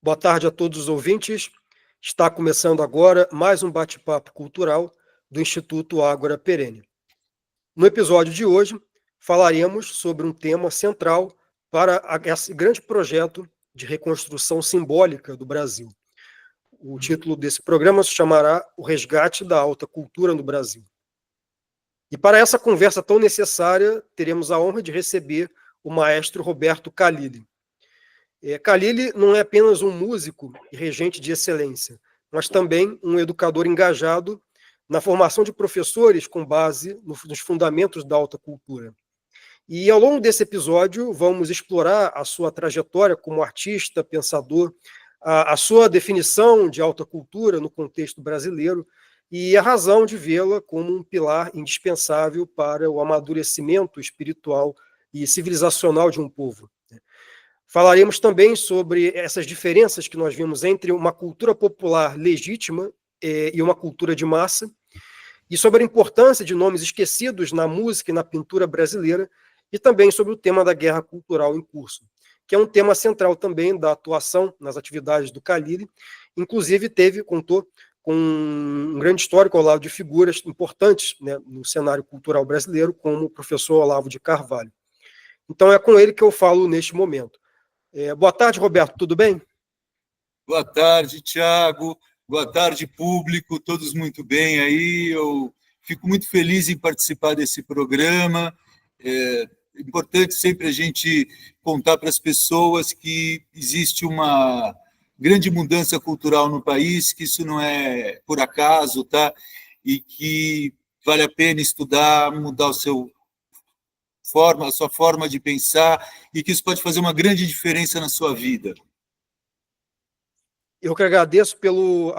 Boa tarde a todos os ouvintes. Está começando agora mais um bate-papo cultural do Instituto Ágora Perene. No episódio de hoje, falaremos sobre um tema central para esse grande projeto de reconstrução simbólica do Brasil. O título desse programa se chamará O Resgate da Alta Cultura no Brasil. E para essa conversa tão necessária, teremos a honra de receber o maestro Roberto Khalili. Khalili não é apenas um músico e regente de excelência, mas também um educador engajado na formação de professores com base nos fundamentos da alta cultura. E ao longo desse episódio, vamos explorar a sua trajetória como artista, pensador, a sua definição de alta cultura no contexto brasileiro e a razão de vê-la como um pilar indispensável para o amadurecimento espiritual e civilizacional de um povo. Falaremos também sobre essas diferenças que nós vimos entre uma cultura popular legítima e uma cultura de massa, e sobre a importância de nomes esquecidos na música e na pintura brasileira, e também sobre o tema da guerra cultural em curso, que é um tema central também da atuação nas atividades do Khalili. Inclusive contou com um grande histórico ao lado de figuras importantes, né, no cenário cultural brasileiro, como o professor Olavo de Carvalho. Então é com ele que eu falo neste momento. Boa tarde, Roberto, tudo bem? Boa tarde, Thiago. Boa tarde, público, todos muito bem aí. Eu fico muito feliz em participar desse programa. É importante sempre a gente contar para as pessoas que existe uma grande mudança cultural no país, que isso não é por acaso, tá? E que vale a pena estudar, mudar a sua forma de pensar, e que isso pode fazer uma grande diferença na sua vida. Eu que agradeço pelo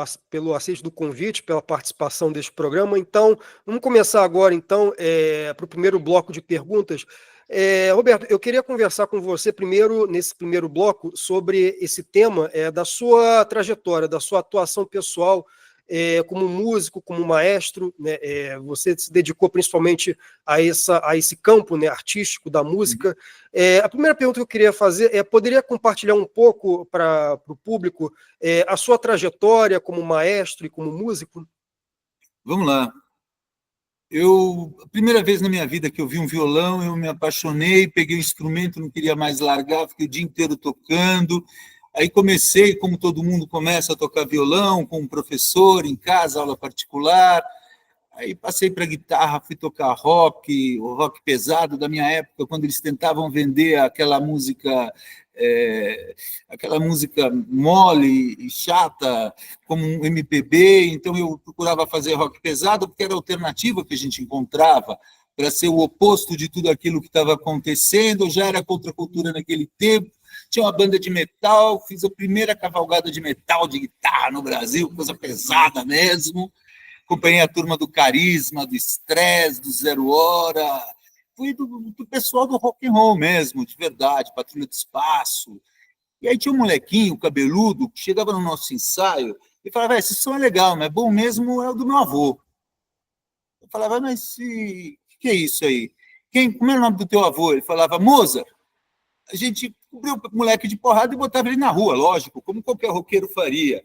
aceite do convite, pela participação deste programa. Então, vamos começar agora, então, para o primeiro bloco de perguntas. Roberto, eu queria conversar com você primeiro, nesse primeiro bloco, sobre esse tema da sua trajetória, da sua atuação pessoal, como músico, como maestro, né? Você se dedicou principalmente a esse campo, né, artístico da música. A primeira pergunta que eu queria fazer poderia compartilhar um pouco para o público a sua trajetória como maestro e como músico? Vamos lá. A primeira vez na minha vida que eu vi um violão, eu me apaixonei, peguei o instrumento, não queria mais largar, fiquei o dia inteiro tocando. Aí comecei, como todo mundo começa a tocar violão, com um professor, em casa, aula particular. Aí passei para guitarra, fui tocar rock, o rock pesado da minha época, quando eles tentavam vender aquela música mole e chata, como um MPB. Então eu procurava fazer rock pesado, porque era a alternativa que a gente encontrava para ser o oposto de tudo aquilo que estava acontecendo. Eu já era contracultura naquele tempo. Tinha uma banda de metal, fiz a primeira cavalgada de metal de guitarra no Brasil, coisa pesada mesmo. Acompanhei a turma do Carisma, do Stress, do Zero Hora. Fui do pessoal do rock and roll mesmo, de verdade, Patrulha do Espaço. E aí tinha um molequinho, cabeludo, que chegava no nosso ensaio e falava: esse som é legal, mas bom mesmo é o do meu avô. Eu falava: mas o que é isso aí? Como é o nome do teu avô? Ele falava: Mozart. A gente cobriu o moleque de porrada e botava ele na rua, lógico, como qualquer roqueiro faria.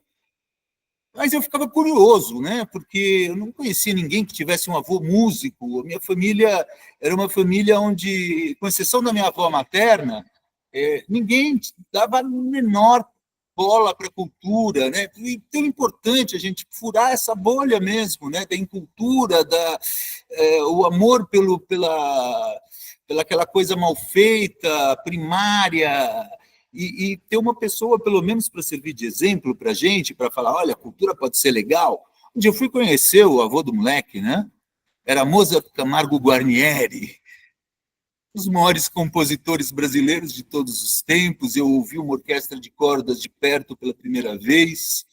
Mas eu ficava curioso, né? Porque eu não conhecia ninguém que tivesse um avô músico. A minha família era uma família onde, com exceção da minha avó materna, ninguém dava a menor bola para a cultura, né? E tão importante a gente furar essa bolha mesmo, né? Da incultura, o amor pela aquela coisa mal feita, primária, e ter uma pessoa, pelo menos, para servir de exemplo para a gente, para falar: olha, a cultura pode ser legal. Um dia eu fui conhecer o avô do moleque, né? Era Mozart Camargo Guarnieri, um dos maiores compositores brasileiros de todos os tempos. Eu ouvi uma orquestra de cordas de perto pela primeira vez,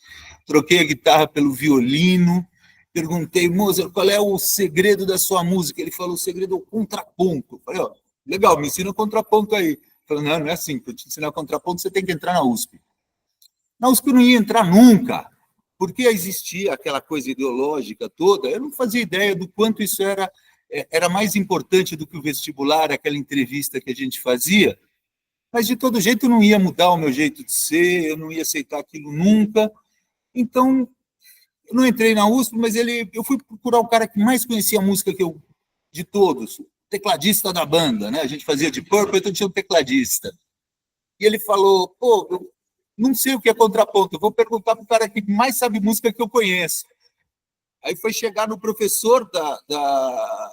troquei a guitarra pelo violino, perguntei: Mozart, qual é o segredo da sua música? Ele falou: o segredo é o contraponto. Eu falei: ó, legal, me ensina o contraponto aí. Ele falou: não é assim, para te ensinar contraponto você tem que entrar na USP. Na USP eu não ia entrar nunca, porque existia aquela coisa ideológica toda. Eu não fazia ideia do quanto isso era mais importante do que o vestibular, aquela entrevista que a gente fazia. Mas, de todo jeito, eu não ia mudar o meu jeito de ser, eu não ia aceitar aquilo nunca. Então, eu não entrei na USP, mas eu fui procurar o cara que mais conhecia a música de todos, tecladista da banda, né? A gente fazia de Purple, então tinha um tecladista. E ele falou, pô, eu não sei o que é contraponto, eu vou perguntar para o cara que mais sabe música que eu conheço. Aí foi chegar no professor da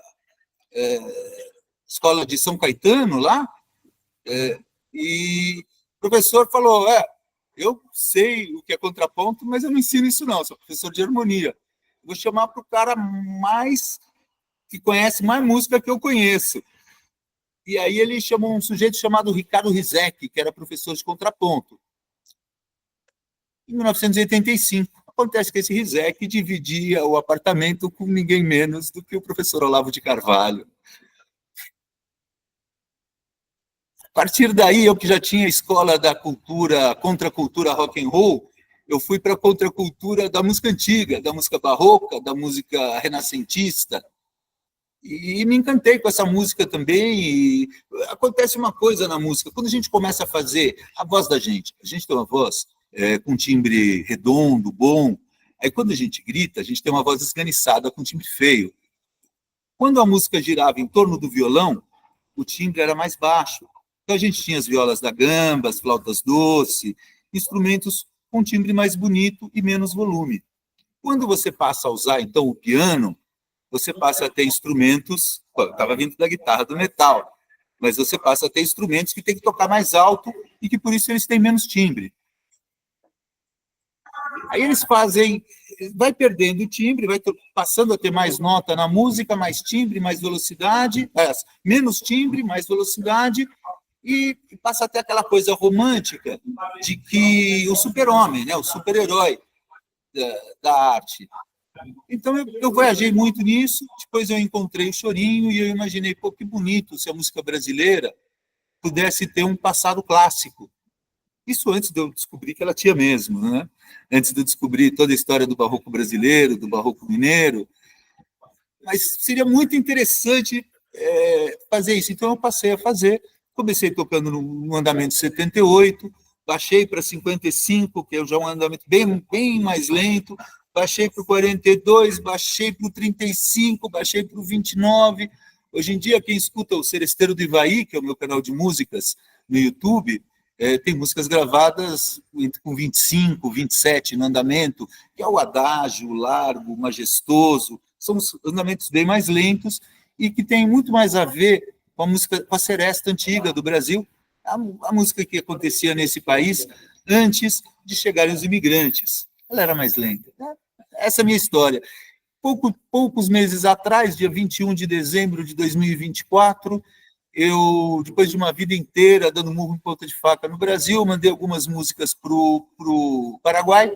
escola de São Caetano, lá, e o professor falou, eu sei o que é contraponto, mas eu não ensino isso não, sou professor de harmonia. Vou chamar para o cara que conhece mais música que eu conheço. E aí ele chamou um sujeito chamado Ricardo Rizek, que era professor de contraponto. Em 1985, acontece que esse Rizek dividia o apartamento com ninguém menos do que o professor Olavo de Carvalho. A partir daí, eu que já tinha a escola da cultura, contracultura rock and roll, eu fui para a contracultura da música antiga, da música barroca, da música renascentista, e me encantei com essa música também. E acontece uma coisa na música, quando a gente começa a fazer a voz da gente, a gente tem uma voz com timbre redondo, bom, aí quando a gente grita, a gente tem uma voz esganiçada com timbre feio. Quando a música girava em torno do violão, o timbre era mais baixo. Então a gente tinha as violas da gamba, as flautas doce, instrumentos com timbre mais bonito e menos volume. Quando você passa a usar, então, o piano, você passa a ter instrumentos, estava vindo da guitarra do metal, mas você passa a ter instrumentos que tem que tocar mais alto e que por isso eles têm menos timbre. Aí eles vai perdendo o timbre, vai passando a ter mais nota na música, mais timbre, mais velocidade, menos timbre, mais velocidade, e passa a ter aquela coisa romântica de que o super-homem, né, o super-herói da arte. Então, eu viajei muito nisso, depois eu encontrei o Chorinho e eu imaginei, pô, que bonito se a música brasileira pudesse ter um passado clássico. Isso antes de eu descobrir que ela tinha mesmo, né? Antes de eu descobrir toda a história do barroco brasileiro, do barroco mineiro. Mas seria muito interessante fazer isso. Então, eu passei a fazer. Comecei tocando no andamento 78, baixei para 55, que é já um andamento bem, bem mais lento, baixei para o 42, baixei para o 35, baixei para o 29. Hoje em dia, quem escuta o Seresteiro do Ivaí, que é o meu canal de músicas no YouTube, tem músicas gravadas com 25, 27 no andamento, que é o adágio, o largo, o majestoso. São andamentos bem mais lentos e que tem muito mais a ver com a música, com a seresta antiga do Brasil, a música que acontecia nesse país antes de chegarem os imigrantes. Ela era mais lenta. Essa é a minha história. Poucos meses atrás, dia 21 de dezembro de 2024, eu, depois de uma vida inteira dando murro em ponta de faca no Brasil, mandei algumas músicas para o Paraguai,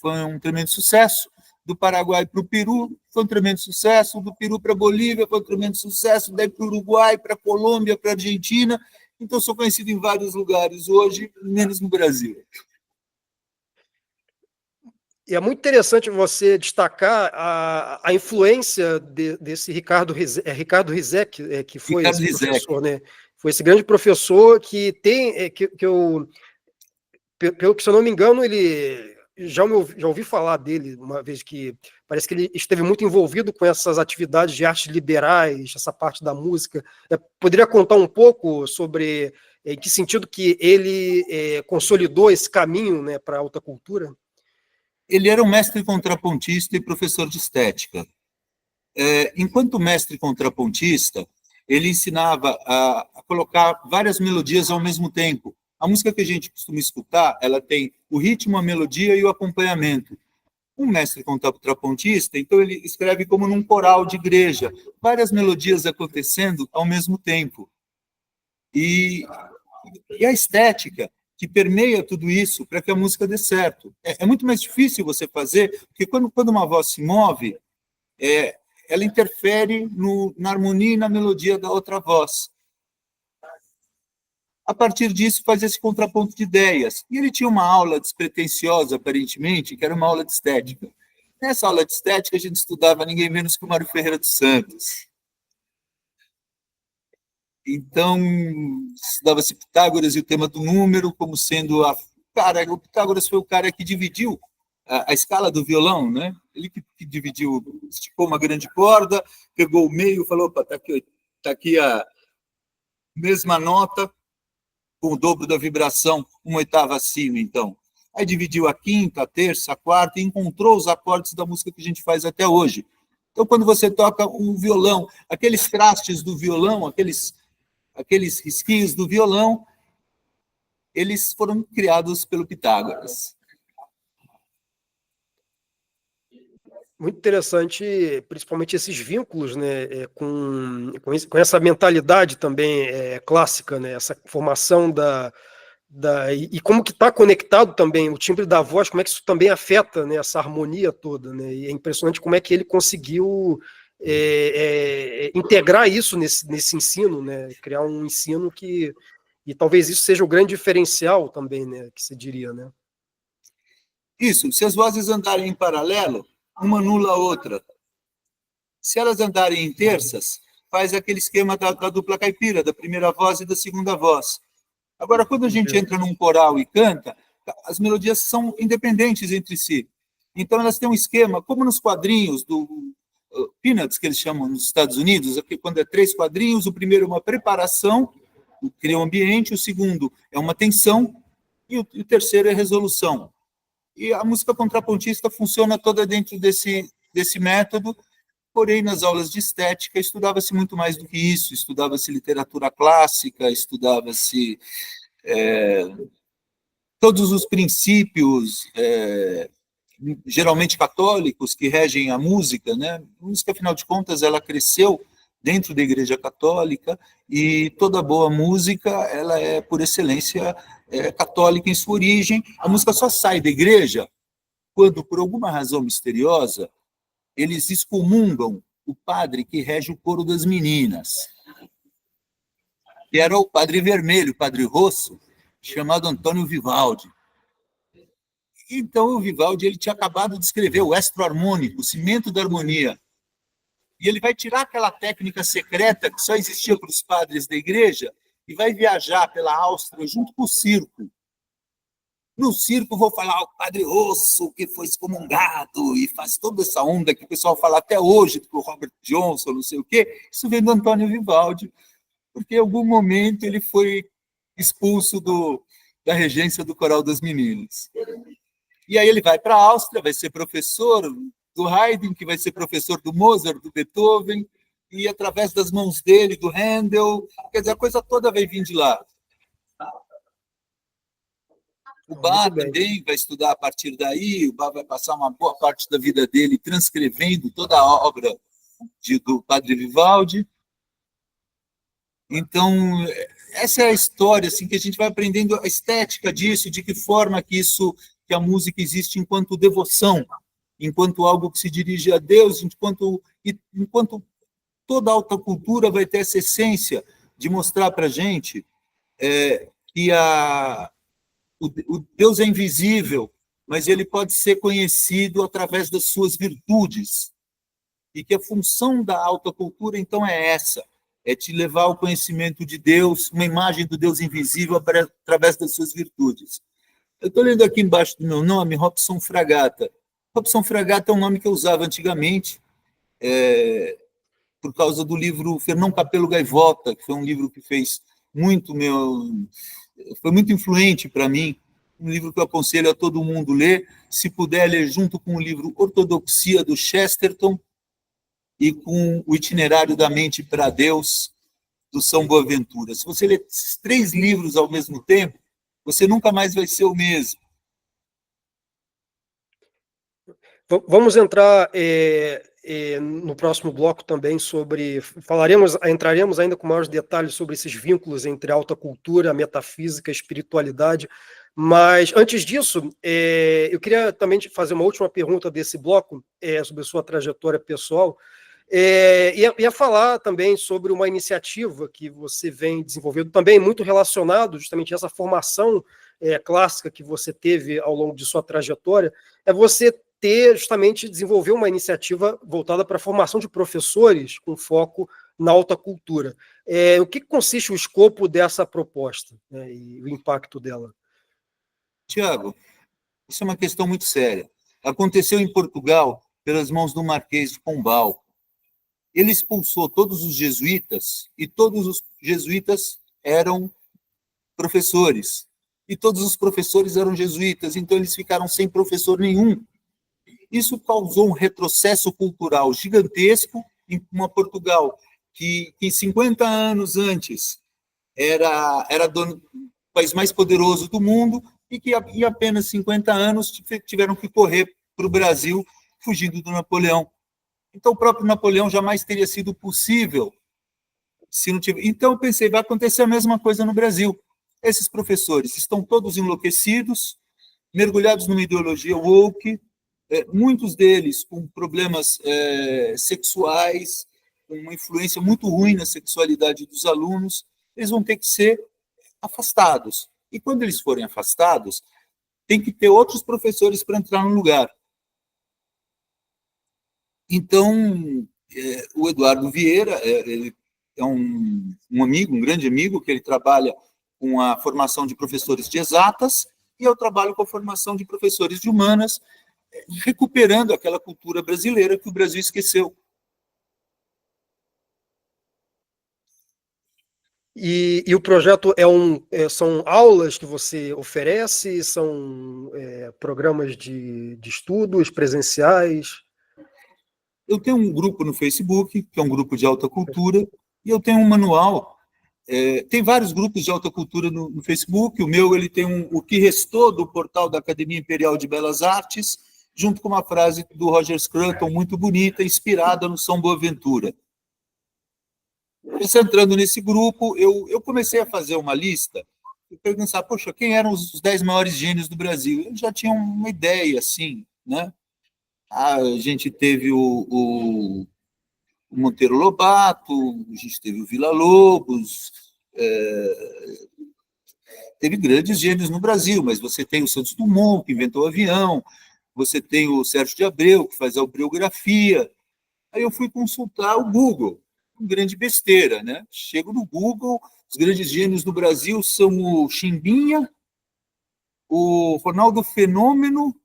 foi um tremendo sucesso. Do Paraguai para o Peru, foi um tremendo sucesso. Do Peru para a Bolívia, foi um tremendo sucesso. Daí para o Uruguai, para a Colômbia, para a Argentina. Então, sou conhecido em vários lugares hoje, menos no Brasil. E é muito interessante você destacar a influência desse Ricardo Rizek, que foi Ricardo esse Rizek. professor, né? Foi esse grande professor que tem, que eu, pelo que se eu não me engano, ele já ouvi falar dele uma vez, que parece que ele esteve muito envolvido com essas atividades de artes liberais, essa parte da música. Poderia contar um pouco sobre em que sentido que ele consolidou esse caminho, né, para a alta cultura? Ele era um mestre contrapontista e professor de estética. Enquanto mestre contrapontista, ele ensinava a colocar várias melodias ao mesmo tempo. A música que a gente costuma escutar, ela tem o ritmo, a melodia e o acompanhamento. Um mestre contrapontista, então ele escreve como num coral de igreja, várias melodias acontecendo ao mesmo tempo. E a estética que permeia tudo isso para que a música dê certo. É muito mais difícil você fazer, porque quando uma voz se move, ela interfere na harmonia e na melodia da outra voz. A partir disso, faz esse contraponto de ideias. E ele tinha uma aula despretensiosa, aparentemente, que era uma aula de estética. Nessa aula de estética, a gente estudava ninguém menos que o Mário Ferreira dos Santos. Então, estudava-se Pitágoras e o tema do número como sendo o Pitágoras foi o cara que dividiu a escala do violão, né? Ele que dividiu, esticou uma grande corda, pegou o meio, falou, opa, tá aqui a mesma nota, com o dobro da vibração, uma oitava acima, então. Aí dividiu a quinta, a terça, a quarta, e encontrou os acordes da música que a gente faz até hoje. Então, quando você toca um violão, aqueles trastes do violão, aqueles risquinhos do violão, eles foram criados pelo Pitágoras. Muito interessante, principalmente esses vínculos, né, com essa mentalidade também clássica, né, essa formação e como que está conectado também o timbre da voz, como é que isso também afeta, né, essa harmonia toda, né, e é impressionante como é que ele conseguiu integrar isso nesse ensino, né, criar um ensino e talvez isso seja o grande diferencial também, né, que se diria, né. Isso, se as vozes andarem em paralelo, uma anula a outra. Se elas andarem em terças, faz aquele esquema da dupla caipira, da primeira voz e da segunda voz. Agora, quando a gente entra num coral e canta, as melodias são independentes entre si. Então, elas têm um esquema, como nos quadrinhos do Peanuts, que eles chamam nos Estados Unidos, aqui, quando é 3 quadrinhos, o primeiro é uma preparação, cria um ambiente, o segundo é uma tensão, e o terceiro é resolução. E a música contrapontista funciona toda dentro desse método, porém, nas aulas de estética, estudava-se muito mais do que isso, estudava-se literatura clássica, estudava-se todos os princípios, geralmente católicos, que regem a música, né? A música, afinal de contas, ela cresceu dentro da Igreja Católica, e toda boa música, ela é, por excelência, católica em sua origem. A música só sai da igreja quando, por alguma razão misteriosa, eles excomungam o padre que rege o coro das meninas, que era o padre vermelho, o padre rosso, chamado Antônio Vivaldi. Então, o Vivaldi ele tinha acabado de escrever o Estro Harmônico, o Cimento da Harmonia, e ele vai tirar aquela técnica secreta que só existia para os padres da igreja e vai viajar pela Áustria junto com o circo. No circo, vou falar o padre Rosso, que foi excomungado, e faz toda essa onda que o pessoal fala até hoje, do Robert Johnson, não sei o quê. Isso vem do Antônio Vivaldi, porque em algum momento ele foi expulso da regência do Coral das Meninas. E aí ele vai para a Áustria, vai ser professor do Haydn, que vai ser professor do Mozart, do Beethoven, e através das mãos dele, do Handel, quer dizer, a coisa toda vai vir de lá. O Bach também vai estudar a partir daí, o Bach vai passar uma boa parte da vida dele transcrevendo toda a obra do Padre Vivaldi. Então, essa é a história assim, que a gente vai aprendendo a estética disso, de que forma que a música existe enquanto devoção, enquanto algo que se dirige a Deus, enquanto toda a alta cultura vai ter essa essência de mostrar para a gente que o Deus é invisível, mas ele pode ser conhecido através das suas virtudes. E que a função da alta cultura, então, é essa, é te levar ao conhecimento de Deus, uma imagem do Deus invisível através das suas virtudes. Eu estou lendo aqui embaixo do meu nome, Robson Fragata. Robson Fragata é um nome que eu usava antigamente, por causa do livro Fernão Capelo Gaivota, que foi um livro que fez foi muito influente para mim, um livro que eu aconselho a todo mundo ler, se puder ler junto com o livro Ortodoxia, do Chesterton, e com o Itinerário da Mente para Deus, do São Boaventura. Se você ler esses 3 livros ao mesmo tempo, você nunca mais vai ser o mesmo. Vamos entrar no próximo bloco também entraremos ainda com maiores detalhes sobre esses vínculos entre a alta cultura, a metafísica, a espiritualidade, mas antes disso, eu queria também fazer uma última pergunta desse bloco, sobre a sua trajetória pessoal, ia falar também sobre uma iniciativa que você vem desenvolvendo, também muito relacionado justamente a essa formação clássica que você teve ao longo de sua trajetória, você justamente desenvolver uma iniciativa voltada para a formação de professores com foco na alta cultura. O que consiste o escopo dessa proposta, né, e o impacto dela? Tiago, isso é uma questão muito séria. Aconteceu em Portugal pelas mãos do Marquês de Pombal. Ele expulsou todos os jesuítas e todos os jesuítas eram professores. E todos os professores eram jesuítas, então eles ficaram sem professor nenhum. Isso causou um retrocesso cultural gigantesco em uma Portugal que 50 anos antes era o país mais poderoso do mundo e que em apenas 50 anos tiveram que correr para o Brasil fugindo do Napoleão. Então, o próprio Napoleão jamais teria sido possível se não tiver. Então, eu pensei, vai acontecer a mesma coisa no Brasil. Esses professores estão todos enlouquecidos, mergulhados numa ideologia woke, muitos deles com problemas sexuais, com uma influência muito ruim na sexualidade dos alunos. Eles vão ter que ser afastados. E quando eles forem afastados, tem que ter outros professores para entrar no lugar. Então, o Eduardo Vieira, ele é um amigo, um grande amigo, que ele trabalha com a formação de professores de exatas, e eu trabalho com a formação de professores de humanas, recuperando aquela cultura brasileira que o Brasil esqueceu. E o projeto são aulas que você oferece, são programas de estudos presenciais? Eu tenho um grupo no Facebook, que é um grupo de alta cultura, e eu tenho um manual. Tem vários grupos de alta cultura no Facebook. O meu ele tem o que restou do portal da Academia Imperial de Belas Artes, junto com uma frase do Roger Scruton muito bonita, inspirada no São Boaventura. Você entrando nesse grupo, eu comecei a fazer uma lista e pensar, poxa, quem eram os 10 maiores gênios do Brasil? Eu já tinha uma ideia, assim, né? A gente teve o Monteiro Lobato, a gente teve o Villa-Lobos, teve grandes gênios no Brasil, mas você tem o Santos Dumont, que inventou o avião, você tem o Sérgio de Abreu, que faz a biografia. Aí eu fui consultar o Google, grande besteira, né? Chego no Google, os grandes gênios do Brasil são o Chimbinha, o Ronaldo Fenômeno,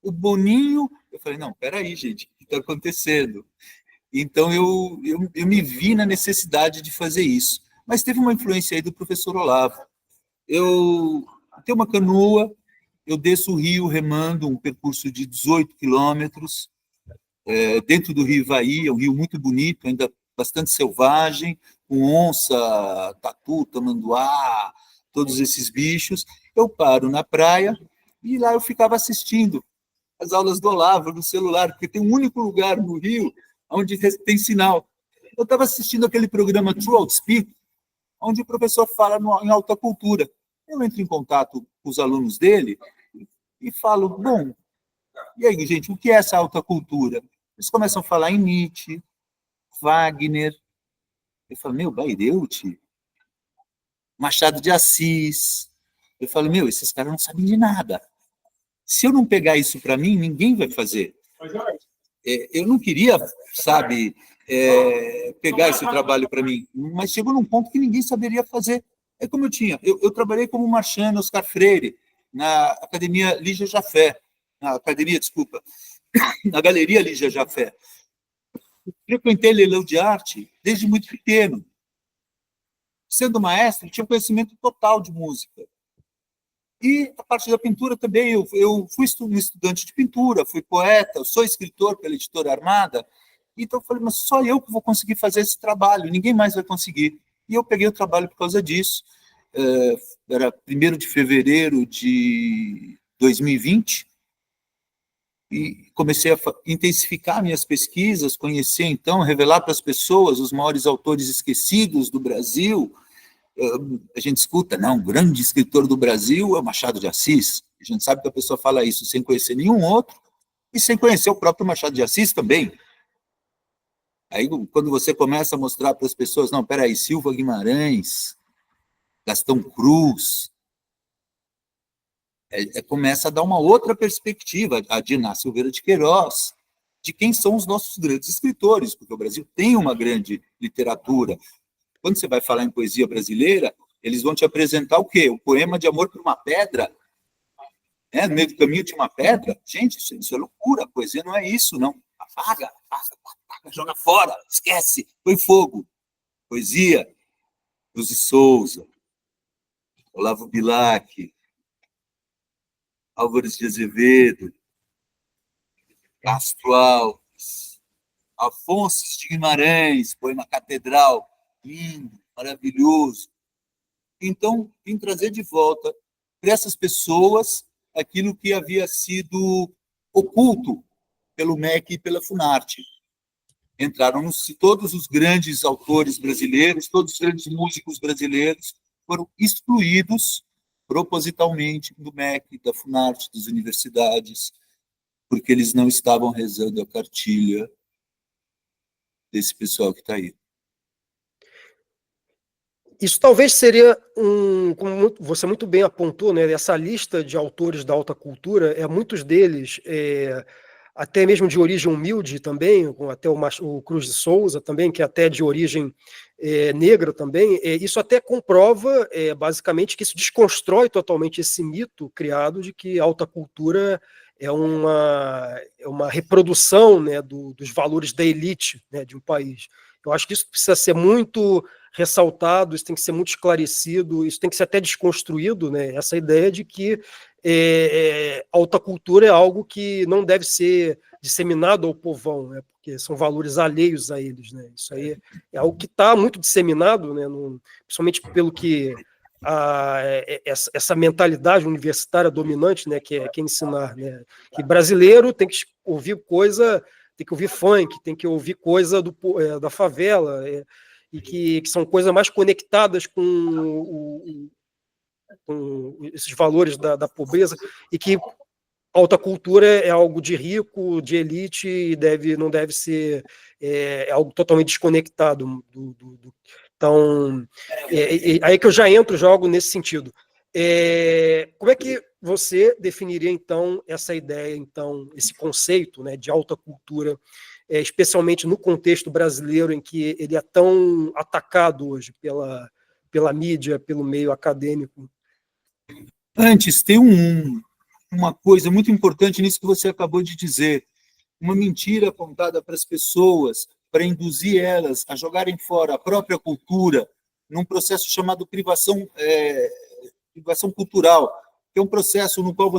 o Boninho. Eu falei, não, peraí, gente, o que está acontecendo? Então, eu me vi na necessidade de fazer isso. Mas teve uma influência aí do professor Olavo. Eu tenho uma canoa, eu desço o rio remando um percurso de 18 quilômetros, dentro do rio Ivaí, é um rio muito bonito, ainda bastante selvagem, com onça, tatu, tamanduá, todos esses bichos. Eu paro na praia e lá eu ficava assistindo as aulas do Olavo no celular, porque tem um único lugar no Rio onde tem sinal. Eu estava assistindo aquele programa True Outspeak, onde o professor fala em alta cultura. Eu entro em contato com os alunos dele e falo, bom, e aí, gente, o que é essa alta cultura? Eles começam a falar em Nietzsche, Wagner. Eu falo, meu, Bayreuth, Machado de Assis. Eu falo, meu, esses caras não sabem de nada. Se eu não pegar isso para mim, ninguém vai fazer. Eu não queria, sabe, pegar esse trabalho para mim, mas chegou num ponto que ninguém saberia fazer. É como eu trabalhei como marchand Oscar Freire, na Academia Lígia Jafé, na Galeria Lígia Jafé. Frequentei leilão de arte desde muito pequeno. Sendo maestro, tinha conhecimento total de música. E a parte da pintura também, eu fui estudante de pintura, fui poeta, sou escritor pela Editora Armada, então eu falei, mas só eu que vou conseguir fazer esse trabalho, ninguém mais vai conseguir. E eu peguei o trabalho por causa disso. Era 1º de fevereiro de 2020, e comecei a intensificar minhas pesquisas, conhecer, então, revelar para as pessoas os maiores autores esquecidos do Brasil. A gente escuta, não, o grande escritor do Brasil é o Machado de Assis. A gente sabe que a pessoa fala isso sem conhecer nenhum outro e sem conhecer o próprio Machado de Assis também. Aí, quando você começa a mostrar para as pessoas, não, peraí, Silva Guimarães, Gastão Cruz, começa a dar uma outra perspectiva, a Diná Silveira de Queiroz, de quem são os nossos grandes escritores, porque o Brasil tem uma grande literatura. Quando você vai falar em poesia brasileira, eles vão te apresentar o quê? O poema de amor por uma pedra. No meio do caminho tinha uma pedra. Gente, isso é loucura. A poesia não é isso, não. Apaga, joga fora, esquece, põe fogo. Poesia, Cruz de Souza, Olavo Bilac, Álvares de Azevedo, Castro Alves, Afonso de Guimarães, poema Catedral, lindo, maravilhoso. Então, vim trazer de volta para essas pessoas aquilo que havia sido oculto pelo MEC e pela Funarte. Entraram todos os grandes autores brasileiros, todos os grandes músicos brasileiros foram excluídos propositalmente do MEC, da Funarte, das universidades, porque eles não estavam rezando a cartilha desse pessoal que está aí. Isso talvez seria como você muito bem apontou, né? Essa lista de autores da alta cultura, muitos deles, até mesmo de origem humilde também, até o Cruz de Souza também, que é até de origem negra também, isso até comprova, basicamente, que isso desconstrói totalmente esse mito criado de que a alta cultura é uma reprodução, né, dos valores da elite, né, de um país. Eu acho que isso precisa ser muito ressaltado, isso tem que ser muito esclarecido, isso tem que ser até desconstruído, né? Essa ideia de que alta cultura é algo que não deve ser disseminado ao povão, né? Porque são valores alheios a eles, né? Isso aí é algo que está muito disseminado, né? Principalmente pelo que essa mentalidade universitária dominante, né? Que é ensinar, né? Que brasileiro tem que ouvir coisa, tem que ouvir funk, tem que ouvir coisa da favela, e que são coisas mais conectadas com esses valores da pobreza, e que alta cultura é algo de rico, de elite, e não deve ser algo totalmente desconectado. Então, aí que eu já jogo nesse sentido. Como é que você definiria, então, essa ideia, então, esse conceito, né, de alta cultura, especialmente no contexto brasileiro, em que ele é tão atacado hoje pela mídia, pelo meio acadêmico? Antes, tem uma coisa muito importante nisso que você acabou de dizer. Uma mentira contada para as pessoas, para induzir elas a jogarem fora a própria cultura, num processo chamado privação cultural, que é um processo no qual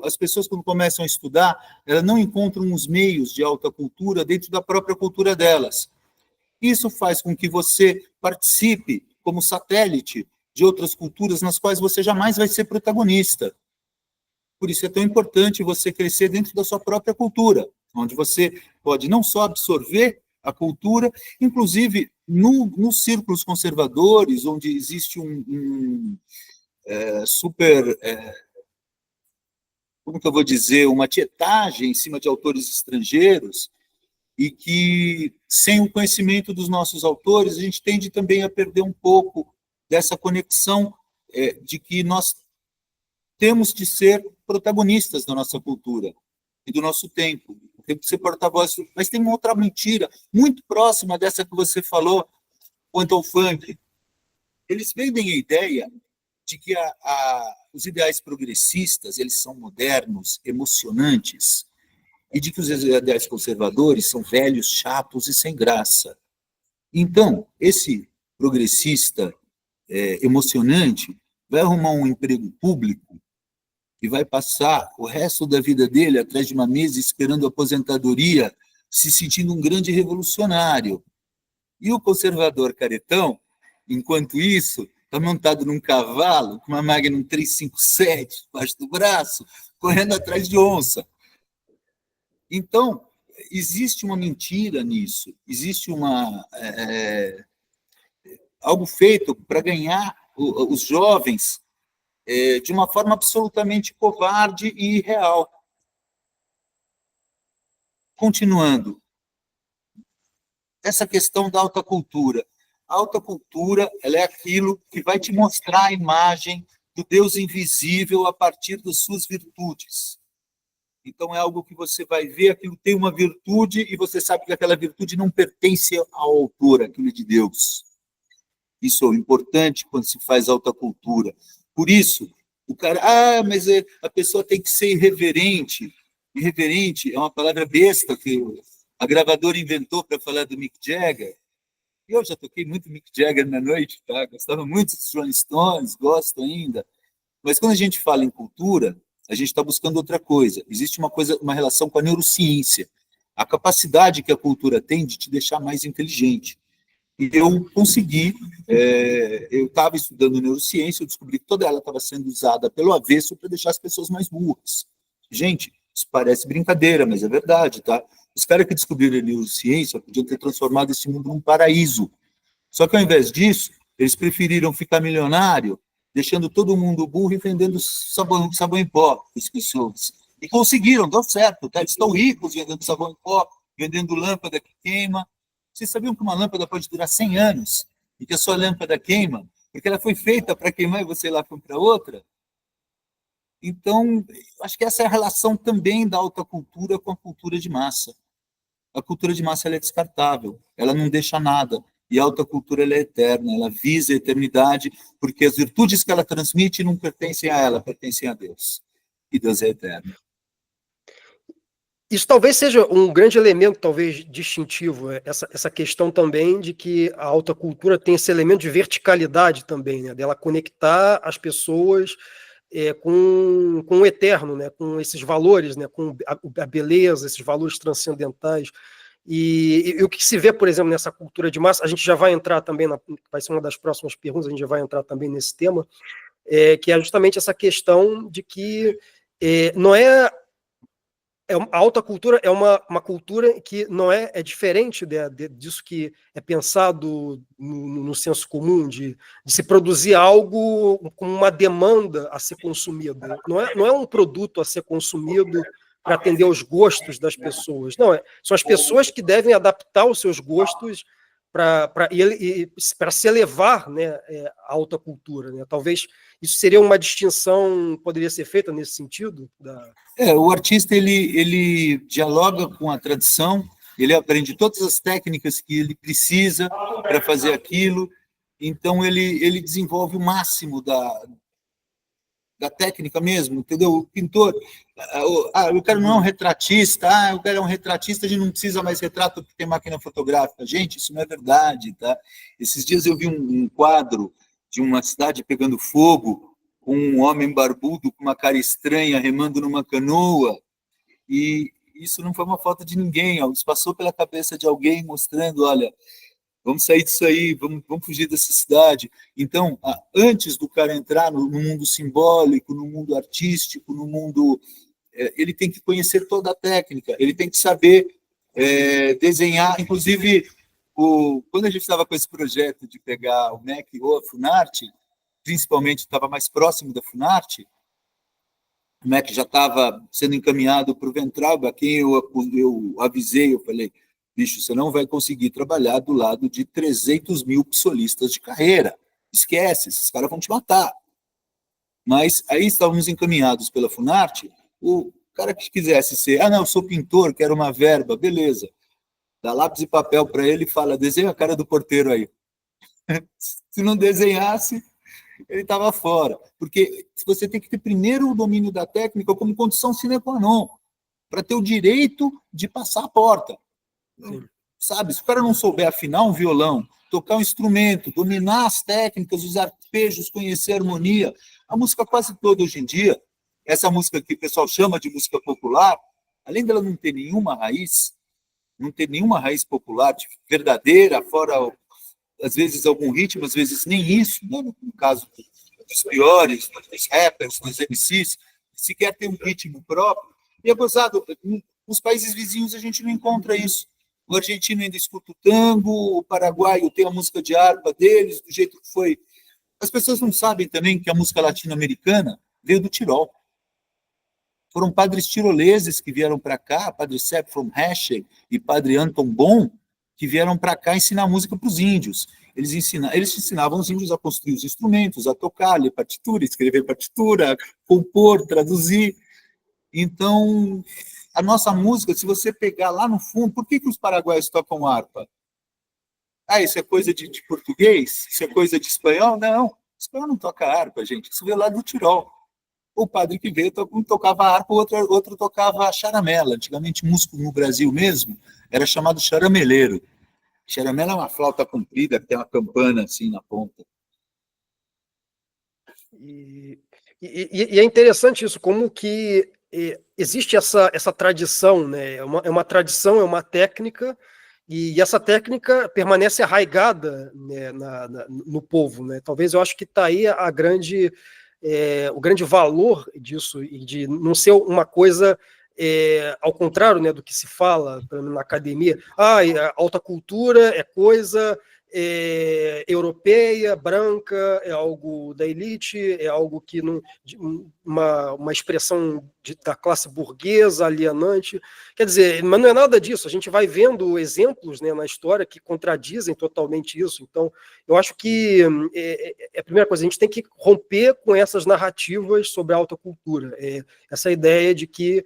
as pessoas, quando começam a estudar, elas não encontram os meios de alta cultura dentro da própria cultura delas. Isso faz com que você participe como satélite de outras culturas nas quais você jamais vai ser protagonista. Por isso é tão importante você crescer dentro da sua própria cultura, onde você pode não só absorver a cultura, inclusive nos círculos conservadores, onde existe como que eu vou dizer, uma tietagem em cima de autores estrangeiros, e que, sem o conhecimento dos nossos autores, a gente tende também a perder um pouco dessa conexão de que nós temos de ser protagonistas da nossa cultura e do nosso tempo. Temos que ser porta-voz. Mas tem uma outra mentira, muito próxima dessa que você falou, quanto ao funk. Eles vendem a ideia de que os ideais progressistas eles são modernos, emocionantes, e de que os ideais conservadores são velhos, chatos e sem graça. Então, esse progressista emocionante vai arrumar um emprego público e vai passar o resto da vida dele atrás de uma mesa esperando a aposentadoria, se sentindo um grande revolucionário. E o conservador caretão, enquanto isso, está montado num cavalo com uma Magnum 357 debaixo do braço, correndo atrás de onça. Então, existe uma mentira nisso, existe algo feito para ganhar os jovens de uma forma absolutamente covarde e irreal. Continuando, essa questão da alta cultura. A alta cultura ela é aquilo que vai te mostrar a imagem do Deus invisível a partir das suas virtudes. Então, é algo que você vai ver, aquilo tem uma virtude, e você sabe que aquela virtude não pertence ao autor, aquilo é de Deus. Isso é importante quando se faz alta cultura. Por isso, o cara, mas a pessoa tem que ser irreverente. Irreverente é uma palavra besta que a gravadora inventou para falar do Mick Jagger. Eu já toquei muito Mick Jagger na noite, tá? Gostava muito dos Rolling Stones, gosto ainda. Mas quando a gente fala em cultura, a gente está buscando outra coisa. Existe uma relação com a neurociência. A capacidade que a cultura tem de te deixar mais inteligente. E eu consegui, eu estava estudando neurociência, eu descobri que toda ela estava sendo usada pelo avesso para deixar as pessoas mais burras. Gente, isso parece brincadeira, mas é verdade, tá? Os caras que descobriram a neurociência podiam ter transformado esse mundo num paraíso. Só que, ao invés disso, eles preferiram ficar milionário, deixando todo mundo burro e vendendo sabão em pó para as pessoas. E conseguiram, deu certo, tá? Eles estão ricos vendendo sabão em pó, vendendo lâmpada que queima. Vocês sabiam que uma lâmpada pode durar 100 anos e que a sua lâmpada queima? Porque ela foi feita para queimar e você ir lá comprar outra? Então, acho que essa é a relação também da alta cultura com a cultura de massa. A cultura de massa ela é descartável, ela não deixa nada. E a alta cultura ela é eterna, ela visa a eternidade, porque as virtudes que ela transmite não pertencem a ela, pertencem a Deus. E Deus é eterno. Isso talvez seja um grande elemento, talvez, distintivo, essa questão também de que a alta cultura tem esse elemento de verticalidade também, né, dela conectar as pessoas com o eterno, né, com esses valores, né, com a beleza, esses valores transcendentais. E o que se vê, por exemplo, nessa cultura de massa, a gente já vai entrar também, vai ser uma das próximas perguntas, a gente já vai entrar também nesse tema, que é justamente essa questão de que não é a alta cultura é uma cultura que não é diferente disso que é pensado no senso comum, de se produzir algo com uma demanda a ser consumido. Não é um produto a ser consumido para atender aos gostos das pessoas. Não, são as pessoas que devem adaptar os seus gostos para se elevar, né, à alta cultura. Né? Talvez isso seria uma distinção, poderia ser feita nesse sentido? O artista ele dialoga com a tradição, ele aprende todas as técnicas que ele precisa para fazer aquilo, então ele desenvolve o máximo da técnica mesmo, entendeu? O pintor, o cara não é um retratista, o cara é um retratista, a gente não precisa mais retrato porque tem máquina fotográfica. Gente, isso não é verdade, tá? Esses dias eu vi um quadro de uma cidade pegando fogo, com um homem barbudo com uma cara estranha remando numa canoa, e isso não foi uma foto de ninguém, isso passou pela cabeça de alguém mostrando, olha, vamos sair disso aí, vamos fugir dessa cidade. Então, antes do cara entrar no mundo simbólico, no mundo artístico, no mundo... ele tem que conhecer toda a técnica, ele tem que saber desenhar. Inclusive, quando a gente estava com esse projeto de pegar o MEC ou a Funarte, principalmente estava mais próximo da Funarte, o MEC já estava sendo encaminhado para o Ventral, a quem eu avisei, eu falei, bicho, você não vai conseguir trabalhar do lado de 300 mil solistas de carreira. Esquece, esses caras vão te matar. Mas aí estávamos encaminhados pela Funarte, o cara que quisesse ser, não, eu sou pintor, quero uma verba, beleza. Dá lápis e papel para ele e fala, desenha a cara do porteiro aí. Se não desenhasse, ele estava fora. Porque você tem que ter primeiro o domínio da técnica como condição sine qua non, para ter o direito de passar a porta. Sim. Sabe, se o cara não souber afinar um violão, tocar um instrumento, dominar as técnicas, os arpejos, conhecer a harmonia, a música quase toda hoje em dia, essa música que o pessoal chama de música popular, além dela não ter nenhuma raiz, não ter nenhuma raiz popular verdadeira, fora, às vezes, algum ritmo, às vezes nem isso, né? No caso dos piores, dos rappers, dos MCs, sequer tem um ritmo próprio, e é gozado, nos países vizinhos a gente não encontra isso. O argentino ainda escuta o tango, o paraguaio tem a música de harpa deles, do jeito que foi. As pessoas não sabem também que a música latino-americana veio do Tirol. Foram padres tiroleses que vieram para cá, padre Sepp from Heschel e padre Anton Bon, que vieram para cá ensinar música para os índios. Eles ensinavam os índios a construir os instrumentos, a tocar, ler partitura, escrever partitura, compor, traduzir. Então, a nossa música, se você pegar lá no fundo, por que os paraguaios tocam harpa? Ah, isso é coisa de português? Isso é coisa de espanhol? Não, espanhol não toca harpa, gente. Isso veio lá do Tirol. O padre que veio, um tocava harpa, o outro tocava charamela. Antigamente, músico no Brasil mesmo era chamado charameleiro. Charamela é uma flauta comprida, que tem uma campana assim na ponta. E é interessante isso, como que existe essa tradição, né? É uma tradição, é uma técnica, e essa técnica permanece arraigada, né, no povo, né? Talvez eu acho que está aí o grande valor disso, e de não ser uma coisa ao contrário, né, do que se fala na academia. A alta cultura é coisa europeia, branca, é algo da elite, é algo que não, uma expressão da classe burguesa, alienante. Quer dizer, mas não é nada disso. A gente vai vendo exemplos, né, na história que contradizem totalmente isso. Então, eu acho que a primeira coisa, a gente tem que romper com essas narrativas sobre a alta cultura. Essa ideia de que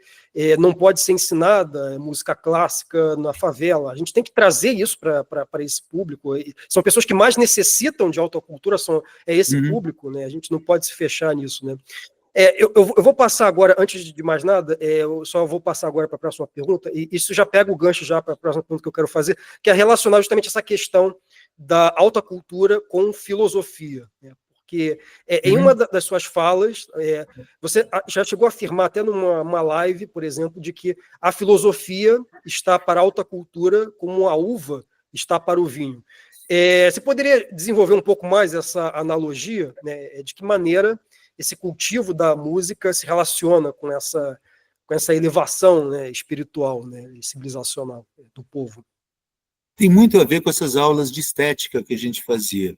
não pode ser ensinada música clássica na favela. A gente tem que trazer isso para esse público. São pessoas que mais necessitam de alta cultura, é esse público, né? A gente não pode se fechar nisso, né? Eu vou passar agora, antes de mais nada, eu só vou passar agora para a próxima pergunta, e isso já pega o gancho já para a próxima pergunta que eu quero fazer, que é relacionar justamente essa questão da alta cultura com filosofia, né? Porque em uma das suas falas, você já chegou a afirmar, até numa live, por exemplo, de que a filosofia está para a alta cultura como a uva está para o vinho. Você poderia desenvolver um pouco mais essa analogia, né? De que maneira esse cultivo da música se relaciona com essa elevação, né, espiritual, né, civilizacional do povo? Tem muito a ver com essas aulas de estética que a gente fazia.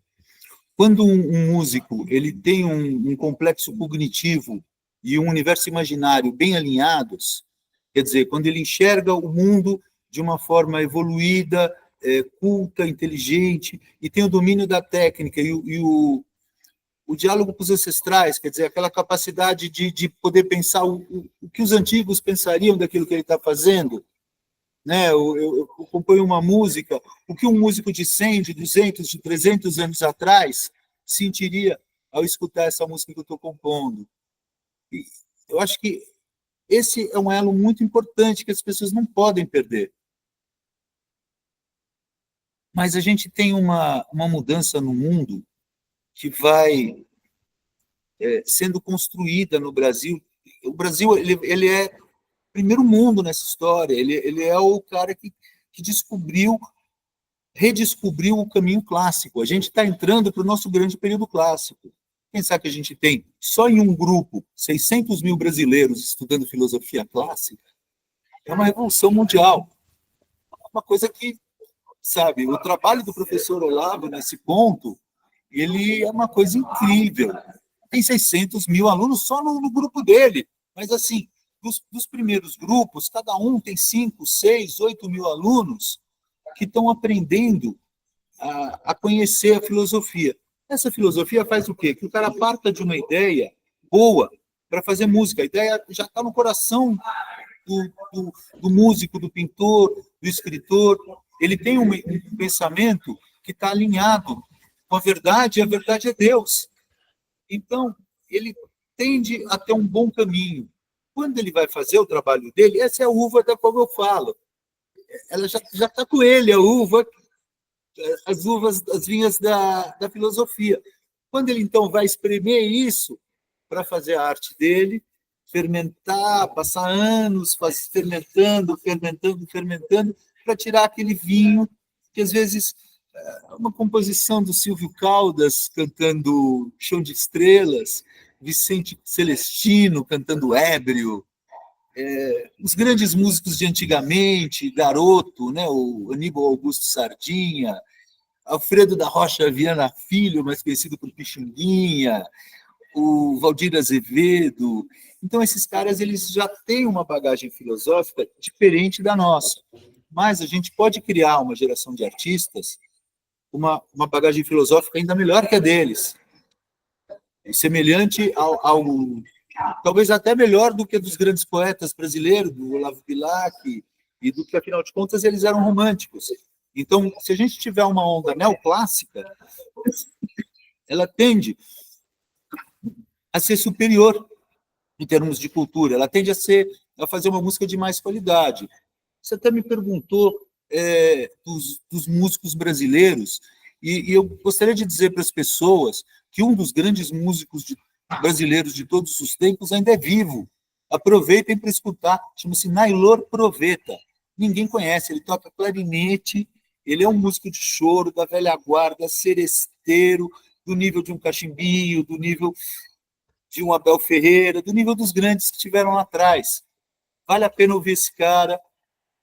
Quando um músico ele tem um complexo cognitivo e um universo imaginário bem alinhados, quer dizer, quando ele enxerga o mundo de uma forma evoluída, culta, inteligente, e tem o domínio da técnica e o diálogo com os ancestrais, quer dizer, aquela capacidade de poder pensar o que os antigos pensariam daquilo que ele está fazendo, né? Eu componho uma música, o que um músico de 100, de 200, de 300 anos atrás sentiria ao escutar essa música que eu estou compondo. E eu acho que esse é um elo muito importante que as pessoas não podem perder. Mas a gente tem uma mudança no mundo que vai sendo construída no Brasil. O Brasil ele é primeiro mundo nessa história. Ele é o cara que redescobriu o caminho clássico. A gente está entrando para o nosso grande período clássico. Pensar que a gente tem, só em um grupo, 600 mil brasileiros estudando filosofia clássica, é uma revolução mundial. Uma coisa que, sabe, o trabalho do professor Olavo nesse ponto, ele é uma coisa incrível. Tem 600 mil alunos só no grupo dele, mas assim, dos primeiros grupos, cada um tem 5, 6, 8 mil alunos que estão aprendendo a conhecer a filosofia. Essa filosofia faz o quê? Que o cara parta de uma ideia boa para fazer música. A ideia já está no coração do músico, do pintor, do escritor. Ele tem um pensamento que está alinhado com a verdade, e a verdade é Deus. Então, ele tende a ter um bom caminho. Quando ele vai fazer o trabalho dele, essa é a uva da qual eu falo. Ela já está com ele, a uva, as uvas, as vinhas da filosofia. Quando ele, então, vai espremer isso para fazer a arte dele, fermentar, passar anos fermentando, para tirar aquele vinho que, às vezes, é uma composição do Silvio Caldas cantando Chão de Estrelas, Vicente Celestino cantando Ébrio, os grandes músicos de antigamente, Garoto, né, o Aníbal Augusto Sardinha, Alfredo da Rocha Viana Filho, mais conhecido por Pixinguinha, o Valdir Azevedo. Então, esses caras eles já têm uma bagagem filosófica diferente da nossa. Mas a gente pode criar uma geração de artistas uma bagagem filosófica ainda melhor que a deles. Semelhante talvez até melhor do que a dos grandes poetas brasileiros, do Olavo Bilac, e do que, afinal de contas, eles eram românticos. Então, se a gente tiver uma onda neoclássica, ela tende a ser superior em termos de cultura, ela tende a fazer uma música de mais qualidade. Você até me perguntou dos músicos brasileiros, e eu gostaria de dizer para as pessoas que um dos grandes músicos brasileiros de todos os tempos ainda é vivo. Aproveitem para escutar, chama-se Nailor Proveta. Ninguém conhece, ele toca clarinete, ele é um músico de choro, da velha guarda, seresteiro, do nível de um Cachimbinho, do nível de um Abel Ferreira, do nível dos grandes que estiveram lá atrás. Vale a pena ouvir esse cara,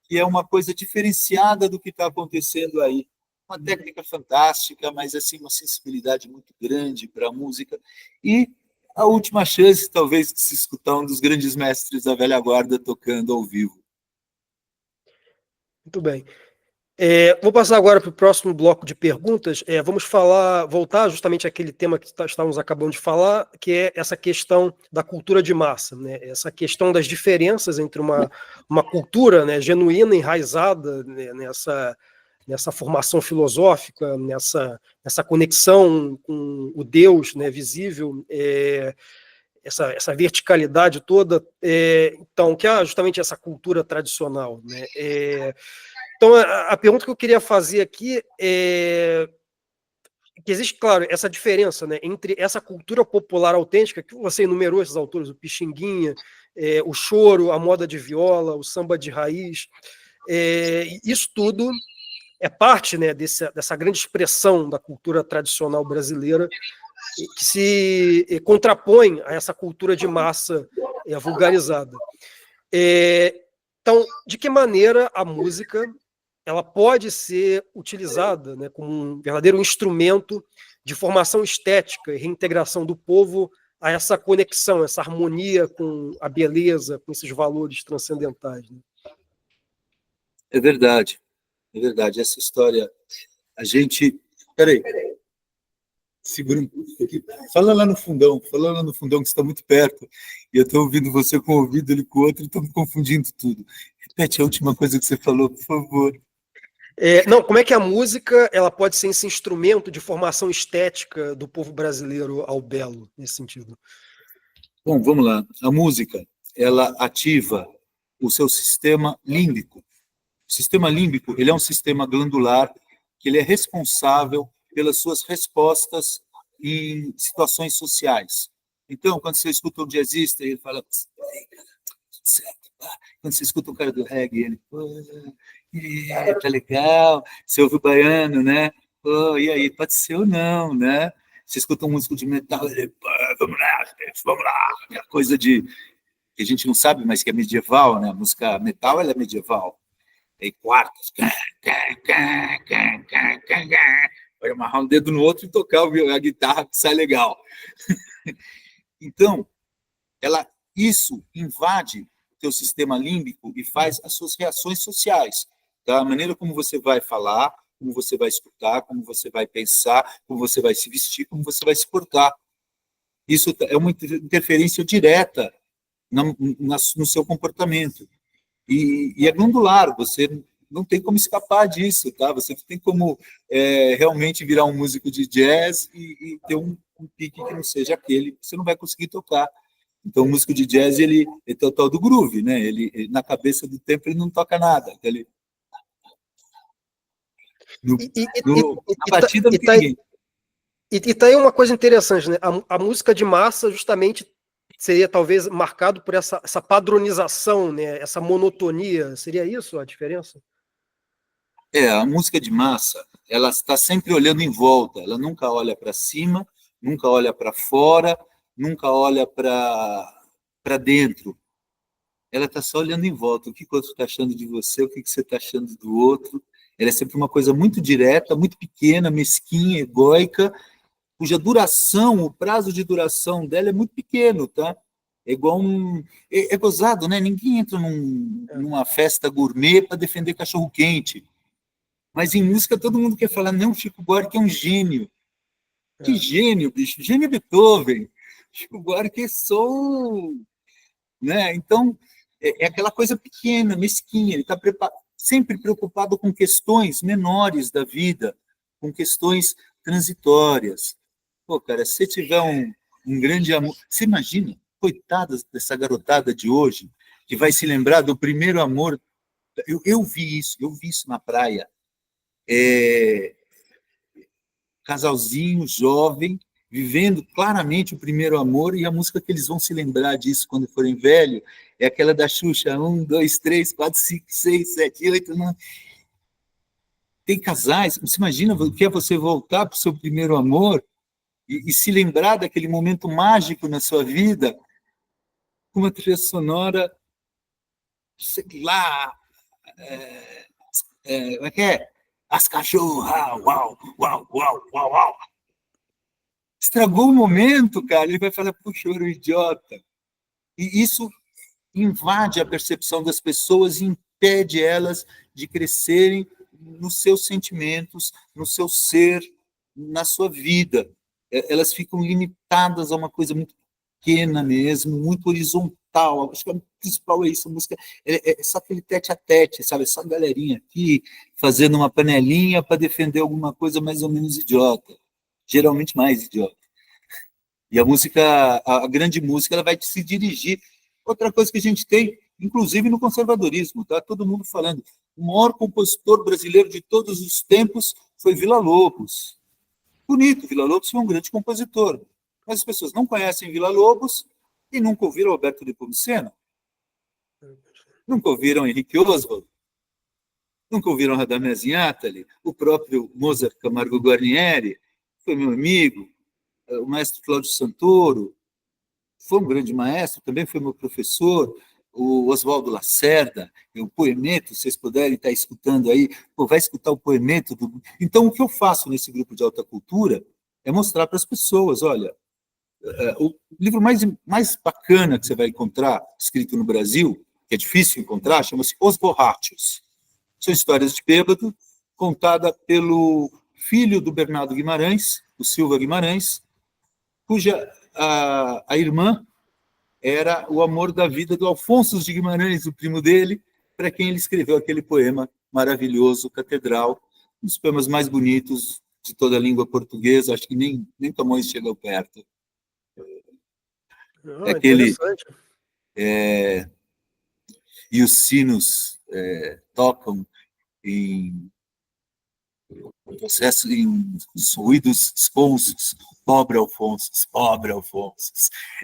que é uma coisa diferenciada do que está acontecendo aí. Uma técnica fantástica, mas assim uma sensibilidade muito grande para a música. E a última chance, talvez, de se escutar um dos grandes mestres da velha guarda tocando ao vivo. Muito bem. Vou passar agora para o próximo bloco de perguntas. Vamos voltar justamente àquele tema que estávamos acabando de falar, que é essa questão da cultura de massa, né? Essa questão das diferenças entre uma cultura, né, genuína, enraizada, né, nessa formação filosófica, nessa conexão com o Deus, né, visível, essa verticalidade toda, então, que é justamente essa cultura tradicional, né? Então, a pergunta que eu queria fazer aqui é que existe, claro, essa diferença, né, entre essa cultura popular autêntica, que você enumerou esses autores, o Pixinguinha, o choro, a moda de viola, o samba de raiz, isso tudo é parte, né, dessa grande expressão da cultura tradicional brasileira, que se contrapõe a essa cultura de massa vulgarizada. Então, de que maneira a música ela pode ser utilizada, né, como um verdadeiro instrumento de formação estética e reintegração do povo a essa conexão, essa harmonia com a beleza, com esses valores transcendentais, né? É verdade, essa história, a gente... Peraí, segura um pouco aqui. Fala lá no fundão, que você está muito perto, e eu estou ouvindo você com um ouvido, ele com o outro, e estou me confundindo tudo. Repete a última coisa que você falou, por favor. Não, como é que a música ela pode ser esse instrumento de formação estética do povo brasileiro ao belo, nesse sentido? Bom, vamos lá. A música, ela ativa o seu sistema límbico. O sistema límbico, ele é um sistema glandular que ele é responsável pelas suas respostas em situações sociais. Então, quando você escuta um jazzista, ele fala... Quando você escuta um cara do reggae, ele... tá legal. Você ouve o baiano, né? E aí, pode ser ou não, né? Você escuta um músico de metal, ele... Vamos lá. Aquela coisa que a gente não sabe, mas que é medieval, né? A música metal, ela é medieval. Tem quartos. Vai amarrar um dedo no outro e tocar a guitarra que sai legal. Então, isso invade o teu sistema límbico e faz as suas reações sociais. Tá? A maneira como você vai falar, como você vai escutar, como você vai pensar, como você vai se vestir, como você vai se portar. Isso é uma interferência direta no seu comportamento. E é glandular, você não tem como escapar disso, tá? Você tem como realmente virar um músico de jazz e ter um pique que não seja aquele, você não vai conseguir tocar. Então, o músico de jazz, ele é o tal do groove, né? Ele, na cabeça do tempo, ele não toca nada. Ele, na batida não tem ninguém. E tá aí uma coisa interessante, né? A música de massa justamente seria talvez marcado por essa padronização, né? Essa monotonia. Seria isso a diferença? A música de massa, ela está sempre olhando em volta. Ela nunca olha para cima, nunca olha para fora, nunca olha para dentro. Ela está só olhando em volta. O que o outro está achando de você, o que você está achando do outro. Ela é sempre uma coisa muito direta, muito pequena, mesquinha, egóica, cuja duração, o prazo de duração dela é muito pequeno, tá? É igual é gozado, né? Ninguém entra numa festa gourmet para defender cachorro-quente. Mas em música todo mundo quer falar, não, Chico Buarque é um gênio. Que gênio, bicho. Gênio é Beethoven. Chico Buarque é som, né? Então, é aquela coisa pequena, mesquinha, ele está sempre preocupado com questões menores da vida, com questões transitórias. Pô, cara, se você tiver um grande amor... Você imagina, coitada dessa garotada de hoje, que vai se lembrar do primeiro amor. Eu vi isso na praia. Casalzinho, jovem, vivendo claramente o primeiro amor, e a música que eles vão se lembrar disso quando forem velho é aquela da Xuxa, 1, 2, 3, 4, 5, 6, 7, 8, 9. Tem casais, você imagina o que é você voltar para o seu primeiro amor e se lembrar daquele momento mágico na sua vida, com uma trilha sonora, sei lá, como é que é? As cachorras, uau, uau, uau, uau, uau. Estragou o momento, cara, ele vai falar, puxa, eu era um idiota. E isso invade a percepção das pessoas e impede elas de crescerem nos seus sentimentos, no seu ser, na sua vida. Elas ficam limitadas a uma coisa muito pequena mesmo, muito horizontal. Acho que o principal é isso, a música é só aquele tete-a-tete, sabe? Só a galerinha aqui fazendo uma panelinha para defender alguma coisa mais ou menos idiota. Geralmente mais idiota. E a música, a grande música, ela vai se dirigir. Outra coisa que a gente tem, inclusive no conservadorismo, tá? Todo mundo falando. O maior compositor brasileiro de todos os tempos foi Villa-Lobos. Bonito, Villa-Lobos foi um grande compositor. Mas as pessoas não conhecem Villa-Lobos e nunca ouviram Alberto Nepomuceno. Nunca ouviram Henrique Oswald. Nunca ouviram Radamés Inátali. O próprio Mozart Camargo Guarnieri foi meu amigo. O maestro Cláudio Santoro foi um grande maestro, também foi meu professor. O Oswaldo Lacerda, o Poemeto, se vocês puderem estar escutando aí, vai escutar o Poemeto. Então, o que eu faço nesse grupo de alta cultura é mostrar para as pessoas, olha, o livro mais bacana que você vai encontrar, escrito no Brasil, que é difícil encontrar, chama-se Os Borrachos. São histórias de bêbado, contada pelo filho do Bernardo Guimarães, o Silva Guimarães, cuja a irmã era o amor da vida do Alfonso de Guimarães, o primo dele, para quem ele escreveu aquele poema maravilhoso, Catedral, um dos poemas mais bonitos de toda a língua portuguesa, acho que nem Camões chegou perto. É aquele... E os sinos tocam em processo, em ruídos esconsos, pobre Alfonso.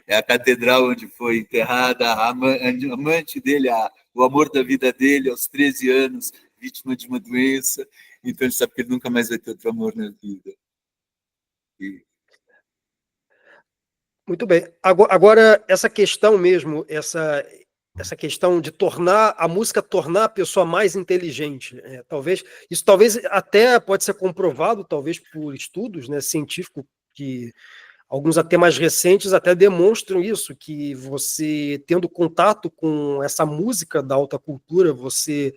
É a catedral onde foi enterrada a amante dele, o amor da vida dele, aos 13 anos, vítima de uma doença. Então ele sabe que ele nunca mais vai ter outro amor na vida. Muito bem. Agora, essa questão mesmo, essa questão de tornar a pessoa mais inteligente, isso talvez até pode ser comprovado, talvez por estudos, né, científicos, que alguns até mais recentes até demonstram isso, que você tendo contato com essa música da alta cultura, você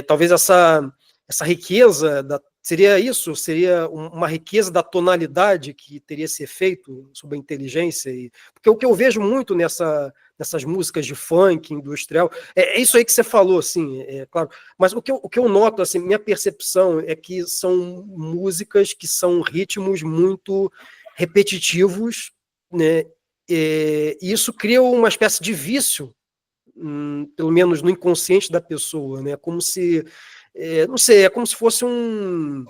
talvez essa riqueza seria isso, seria uma riqueza da tonalidade que teria esse efeito sobre a inteligência. Porque o que eu vejo muito nessas músicas de funk, industrial, é isso aí que você falou, assim, claro. Mas o que eu noto, assim, minha percepção é que são músicas que são ritmos muito repetitivos, né? E isso cria uma espécie de vício, pelo menos no inconsciente da pessoa, né? Como se não sei, é como se fosse uma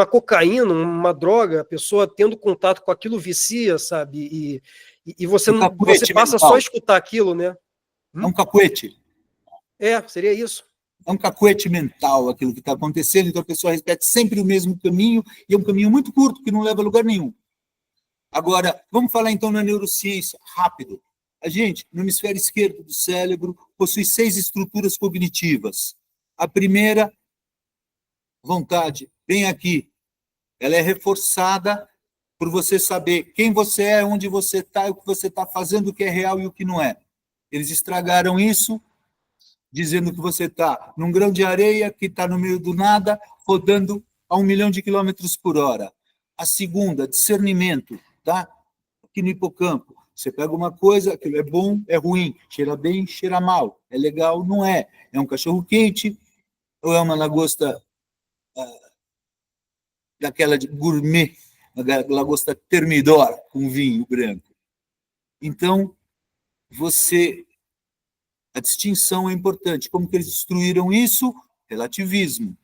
cocaína, uma droga, a pessoa tendo contato com aquilo vicia, sabe? E você passa só a escutar aquilo, né? É um cacuete. Seria isso. É um cacuete mental aquilo que está acontecendo, então a pessoa repete sempre o mesmo caminho, e é um caminho muito curto, que não leva a lugar nenhum. Agora, vamos falar então na neurociência, rápido. A gente, no hemisfério esquerdo do cérebro, possui 6 estruturas cognitivas. A primeira, vontade, bem aqui. Ela é reforçada por você saber quem você é, onde você está, o que você está fazendo, o que é real e o que não é. Eles estragaram isso, dizendo que você está num grão de areia, que está no meio do nada, rodando a 1 milhão de quilômetros por hora. A segunda, discernimento, tá? aqui no hipocampo. Você pega uma coisa, aquilo é bom, é ruim, cheira bem, cheira mal, é legal, não é. É um cachorro quente ou é uma lagosta daquela de gourmet, uma lagosta termidor com vinho branco. Então, a distinção é importante. Como que eles destruíram isso? Relativismo.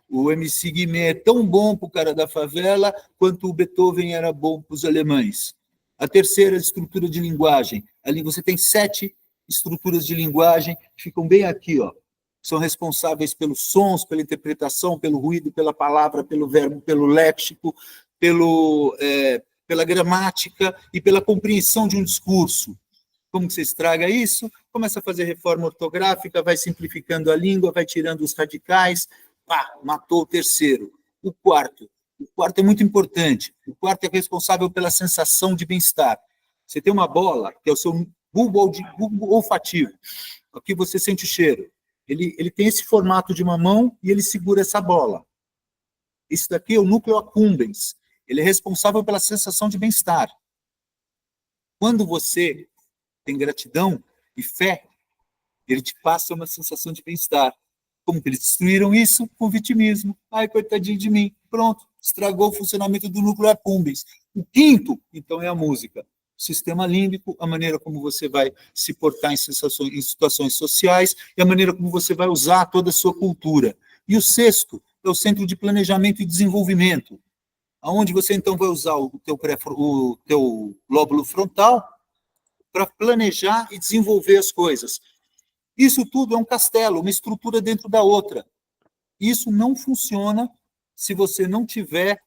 O MC Guimê é tão bom para o cara da favela quanto o Beethoven era bom para os alemães. A terceira, estrutura de linguagem. Ali você tem 7 estruturas de linguagem que ficam bem aqui, ó. São responsáveis pelos sons, pela interpretação, pelo ruído, pela palavra, pelo verbo, pelo léxico, pela gramática e pela compreensão de um discurso. Como que você estraga isso? Começa a fazer reforma ortográfica, vai simplificando a língua, vai tirando os radicais, matou o terceiro. O quarto é muito importante. O quarto é responsável pela sensação de bem-estar. Você tem uma bola, que é o seu bulbo olfativo. Aqui você sente o cheiro. Ele tem esse formato de uma mão e ele segura essa bola. Isso daqui é o núcleo accumbens. Ele é responsável pela sensação de bem-estar. Quando você tem gratidão e fé, ele te passa uma sensação de bem-estar. Como que eles destruíram isso? Com vitimismo. Ai, coitadinho de mim. Pronto, estragou o funcionamento do núcleo accumbens. O quinto, então, é a música. O sistema límbico, a maneira como você vai se portar em situações sociais e a maneira como você vai usar toda a sua cultura. E o sexto é o centro de planejamento e desenvolvimento, onde você, então, vai usar o teu lóbulo frontal para planejar e desenvolver as coisas. Isso tudo é um castelo, uma estrutura dentro da outra. Isso não funciona se você não tiver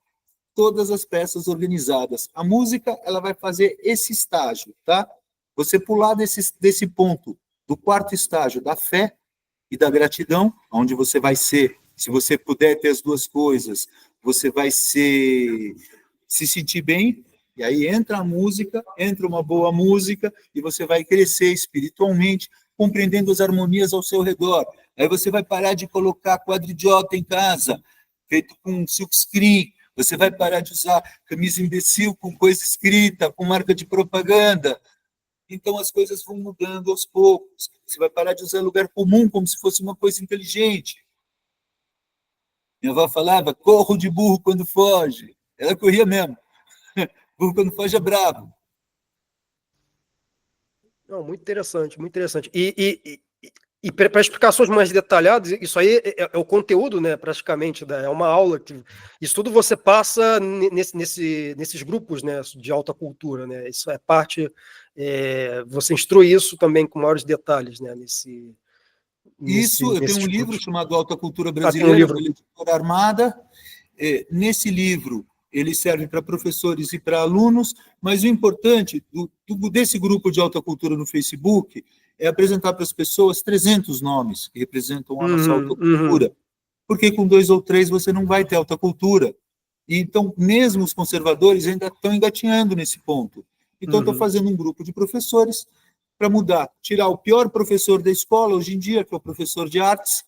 todas as peças organizadas. A música, ela vai fazer esse estágio, tá? Você pular desse ponto, do quarto estágio da fé e da gratidão, onde você vai ser, se você puder ter as duas coisas, você vai se sentir bem. E aí entra a música, entra uma boa música, e você vai crescer espiritualmente, compreendendo as harmonias ao seu redor. Aí você vai parar de colocar quadridiota em casa, feito com silkscreen. Você vai parar de usar camisa imbecil com coisa escrita, com marca de propaganda. Então as coisas vão mudando aos poucos. Você vai parar de usar lugar comum como se fosse uma coisa inteligente. Minha avó falava, corro de burro quando foge. Ela corria mesmo. Burro quando foge é bravo. Não, muito interessante, muito interessante. E para explicações mais detalhadas, isso aí é o conteúdo, né, praticamente, é uma aula. Isso tudo você passa nesses grupos, né, de alta cultura, né? Isso é parte, você instrui isso também com maiores detalhes, né, Isso, eu tenho um nesses livro grupos. chamado Alta Cultura Tem um Brasileira, livro. pela Editora Armada. Nesse livro, ele serve para professores e para alunos, mas o importante desse grupo de alta cultura no Facebook é apresentar para as pessoas 300 nomes que representam a nossa alta cultura, porque com 2 ou 3 você não vai ter alta cultura. E então, mesmo os conservadores ainda estão engatinhando nesse ponto. Então, estou fazendo um grupo de professores para mudar, tirar o pior professor da escola, hoje em dia, que é o professor de artes,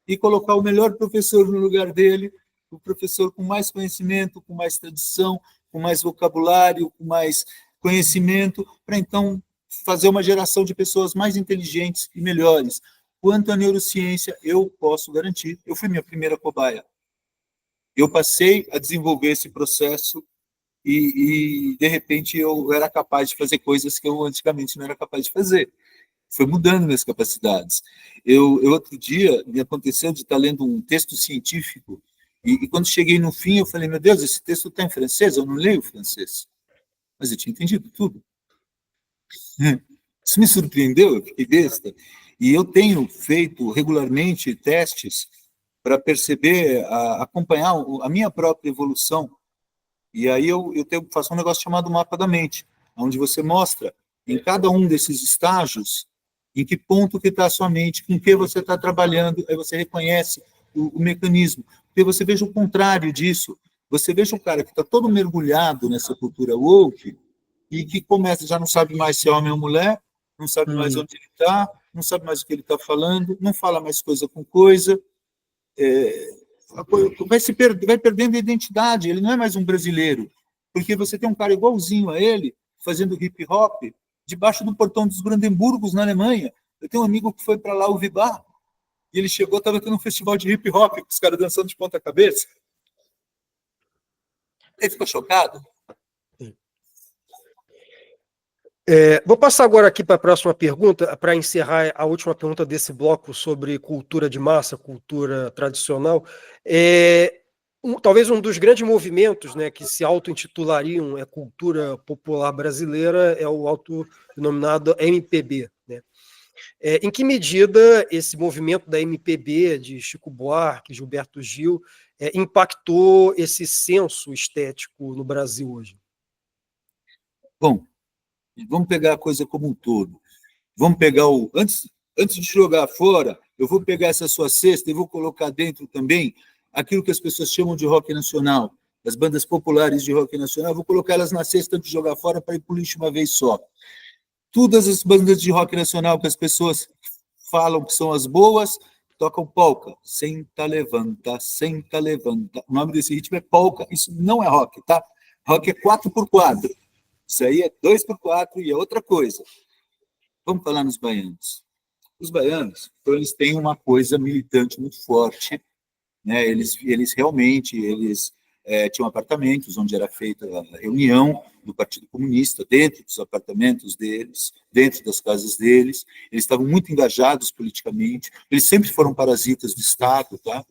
e colocar o melhor professor no lugar dele, o professor com mais conhecimento, com mais tradição, com mais vocabulário, com mais conhecimento, para então fazer uma geração de pessoas mais inteligentes e melhores. Quanto à neurociência, eu posso garantir, eu fui minha primeira cobaia. Eu passei a desenvolver esse processo e de repente, eu era capaz de fazer coisas que eu antigamente não era capaz de fazer. Foi mudando minhas capacidades. Eu outro dia, me aconteceu de estar lendo um texto científico e quando cheguei no fim, eu falei, meu Deus, esse texto está em francês, eu não leio francês. Mas eu tinha entendido tudo. Isso me surpreendeu, eu fiquei besta. E eu tenho feito regularmente testes para perceber, acompanhar a minha própria evolução. E aí eu faço um negócio chamado mapa da mente, onde você mostra em cada um desses estágios em que ponto que está a sua mente, com que você está trabalhando, aí você reconhece o mecanismo. Porque você veja o contrário disso. Você veja o cara que está todo mergulhado nessa cultura woke e que começa, já não sabe mais se é homem ou mulher, não sabe mais onde ele está, não sabe mais o que ele está falando, não fala mais coisa com coisa, vai perdendo a identidade, ele não é mais um brasileiro, porque você tem um cara igualzinho a ele, fazendo hip hop, debaixo do portão dos Brandemburgos, na Alemanha. Eu tenho um amigo que foi para lá, o Vibar, e ele chegou, estava tendo um festival de hip hop, com os caras dançando de ponta cabeça. Ele ficou chocado. Vou passar agora aqui para a próxima pergunta, para encerrar a última pergunta desse bloco sobre cultura de massa, cultura tradicional. Talvez um dos grandes movimentos, né, que se auto-intitulariam cultura popular brasileira é o autodenominado MPB. Né? Em que medida esse movimento da MPB, de Chico Buarque, Gilberto Gil, impactou esse senso estético no Brasil hoje? Bom, vamos pegar a coisa como um todo. Vamos pegar o... Antes de jogar fora, eu vou pegar essa sua cesta e vou colocar dentro também aquilo que as pessoas chamam de rock nacional, as bandas populares de rock nacional, vou colocar elas na cesta antes de jogar fora para ir para o lixo uma vez só. Todas as bandas de rock nacional que as pessoas falam que são as boas, tocam polka. Senta, levanta, senta, levanta. O nome desse ritmo é polka. Isso não é rock, tá? Rock é 4x4. Isso aí é 2x4 e é outra coisa. Vamos falar nos baianos. Os baianos, então, eles têm uma coisa militante muito forte, né? Eles realmente tinham apartamentos onde era feita a reunião do Partido Comunista, dentro dos apartamentos deles, dentro das casas deles. Eles estavam muito engajados politicamente, eles sempre foram parasitas do Estado, tá?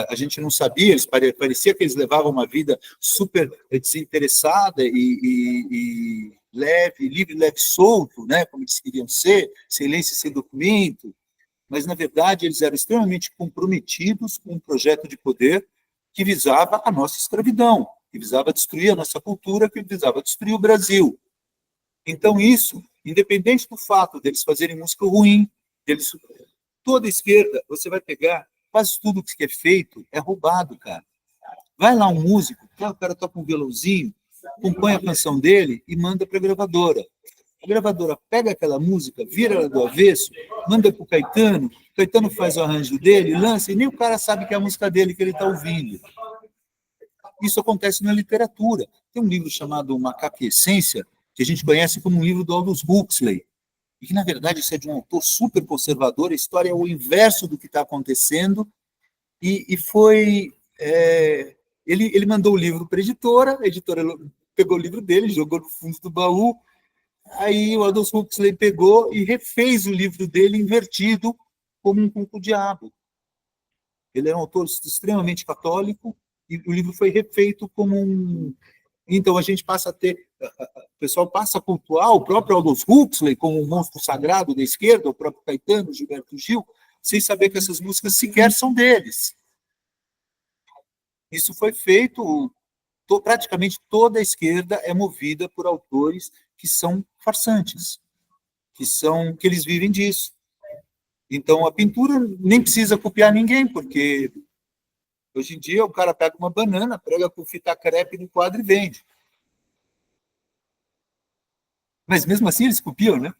A gente não sabia, parecia que eles levavam uma vida super desinteressada e leve, livre, leve, solto, né? Como eles queriam ser, sem lei, sem documento. Mas, na verdade, eles eram extremamente comprometidos com um projeto de poder que visava a nossa escravidão, que visava destruir a nossa cultura, que visava destruir o Brasil. Então, isso, independente do fato deles fazerem música ruim, toda a esquerda, você vai pegar, quase tudo que é feito é roubado, cara. Vai lá um músico, o cara toca um violãozinho, compõe a canção dele e manda para a gravadora. A gravadora pega aquela música, vira ela do avesso, manda para o Caetano faz o arranjo dele, lança, e nem o cara sabe que é a música dele que ele está ouvindo. Isso acontece na literatura. Tem um livro chamado Macaco e Essência, que a gente conhece como um livro do Aldous Huxley, e que, na verdade, isso é de um autor super conservador, a história é o inverso do que está acontecendo, e foi... Ele mandou o livro para a editora pegou o livro dele, jogou no fundo do baú. Aí o Aldous Huxley pegou e refez o livro dele invertido como um pouco diabo. Ele é um autor extremamente católico e o livro foi refeito como um... Então a gente passa a ter... O pessoal passa a cultuar o próprio Aldous Huxley como um monstro sagrado da esquerda, o próprio Caetano, Gilberto Gil, sem saber que essas músicas sequer são deles. Isso foi feito... Praticamente toda a esquerda é movida por autores que são farsantes, que eles vivem disso. Então, a pintura nem precisa copiar ninguém, porque hoje em dia o cara pega uma banana, prega com fita crepe no quadro e vende. Mas mesmo assim eles copiam, né?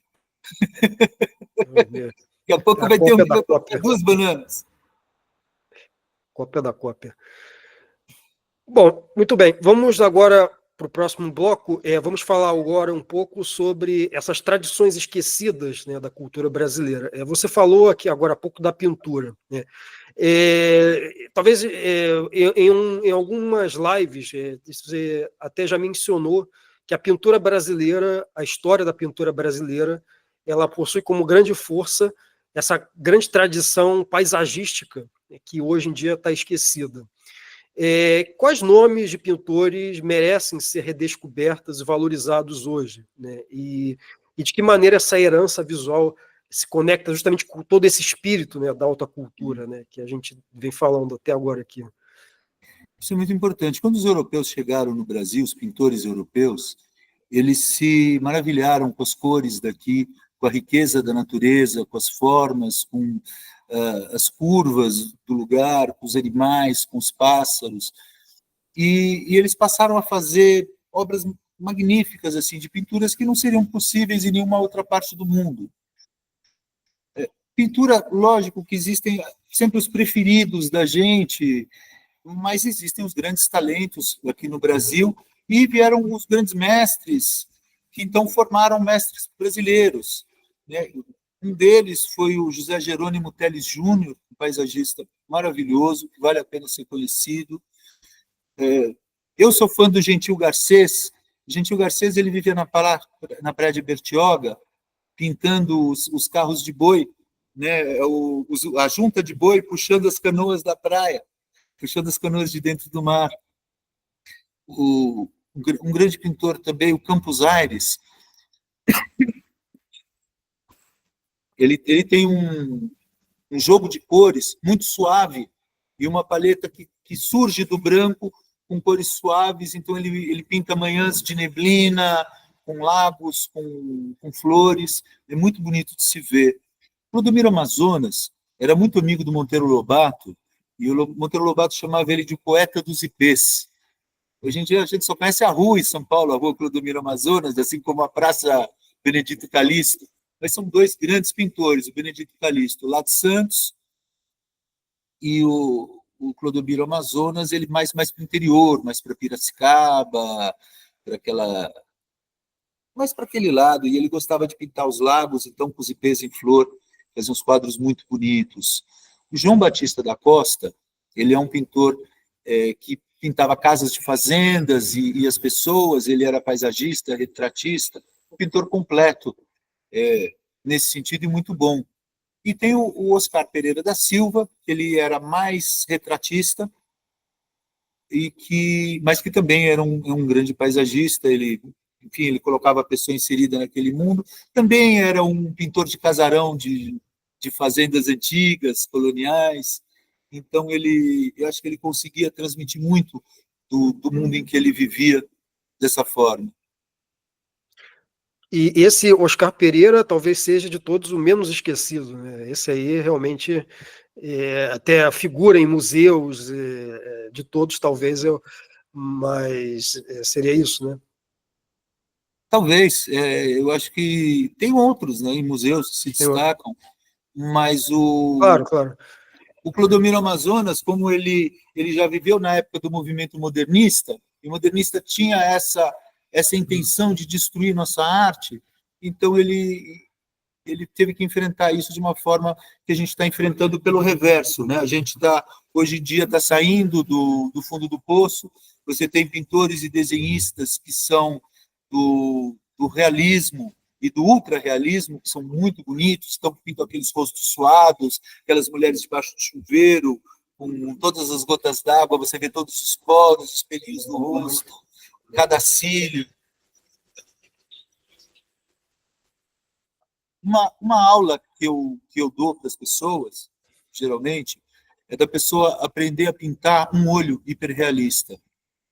Daqui a pouco vai ter duas bananas. Cópia da cópia. Bom, muito bem. Vamos agora para o próximo bloco. Vamos falar agora um pouco sobre essas tradições esquecidas, né, da cultura brasileira. Você falou aqui agora há pouco da pintura. Né? Talvez em algumas lives você até já mencionou que a pintura brasileira, a história da pintura brasileira, ela possui como grande força essa grande tradição paisagística, né, que hoje em dia está esquecida. Quais nomes de pintores merecem ser redescobertos e valorizados hoje? Né? E de que maneira essa herança visual se conecta justamente com todo esse espírito, né, da alta cultura, né, que a gente vem falando até agora aqui? Isso é muito importante. Quando os europeus chegaram no Brasil, os pintores europeus, eles se maravilharam com as cores daqui, com a riqueza da natureza, com as formas, com as curvas do lugar, com os animais, com os pássaros, e eles passaram a fazer obras magníficas assim, de pinturas que não seriam possíveis em nenhuma outra parte do mundo. Pintura, lógico que existem sempre os preferidos da gente, mas existem os grandes talentos aqui no Brasil, E vieram os grandes mestres, que então formaram mestres brasileiros, né? Um deles foi o José Jerônimo Teles Júnior, um paisagista maravilhoso, que vale a pena ser conhecido. Eu sou fã do Gentil Garcês. Gentil Garcês, ele vivia na praia de Bertioga, pintando os carros de boi, né? A junta de boi puxando as canoas da praia, puxando as canoas de dentro do mar. Um grande pintor também, o Campos Aires, ele tem um jogo de cores muito suave e uma paleta que surge do branco com cores suaves, então ele pinta manhãs de neblina, com lagos, com flores, é muito bonito de se ver. Clodomiro Amazonas era muito amigo do Monteiro Lobato, e o Monteiro Lobato chamava ele de poeta dos ipês. Hoje em dia a gente só conhece a rua em São Paulo, a rua Clodomiro Amazonas, assim como a Praça Benedito Calixto, mas são dois grandes pintores, o Benedito Calixto lá de Santos e o Clodomiro Amazonas, ele mais para o interior, mais para Piracicaba, mais para aquele lado, e ele gostava de pintar os lagos, então com os ipês em flor, fazia uns quadros muito bonitos. O João Batista da Costa, ele é um pintor que pintava casas de fazendas e as pessoas, ele era paisagista, retratista, um pintor completo nesse sentido e muito bom. E tem o Oscar Pereira da Silva, que ele era mais retratista, mas que também era um grande paisagista, enfim, ele colocava a pessoa inserida naquele mundo. Também era um pintor de casarão, de fazendas antigas, coloniais. Então, eu acho que ele conseguia transmitir muito do mundo em que ele vivia dessa forma. E esse Oscar Pereira talvez seja de todos o menos esquecido, né? Esse aí realmente, até a figura em museus de todos, talvez, mas seria isso, né? Talvez, eu acho que tem outros, né, em museus que se destacam, mas Claro. O Clodomiro Amazonas, como ele já viveu na época do movimento modernista, e o modernista tinha essa intenção de destruir nossa arte, então ele teve que enfrentar isso de uma forma que a gente está enfrentando pelo reverso, né? A gente hoje em dia está saindo do fundo do poço, você tem pintores e desenhistas que são do realismo e do ultra-realismo, que são muito bonitos, pintam aqueles rostos suados, aquelas mulheres debaixo do chuveiro, com todas as gotas d'água, você vê todos os poros, os pelinhos no rosto, cada cílio. Uma aula que eu dou para as pessoas, geralmente, é da pessoa aprender a pintar um olho hiperrealista.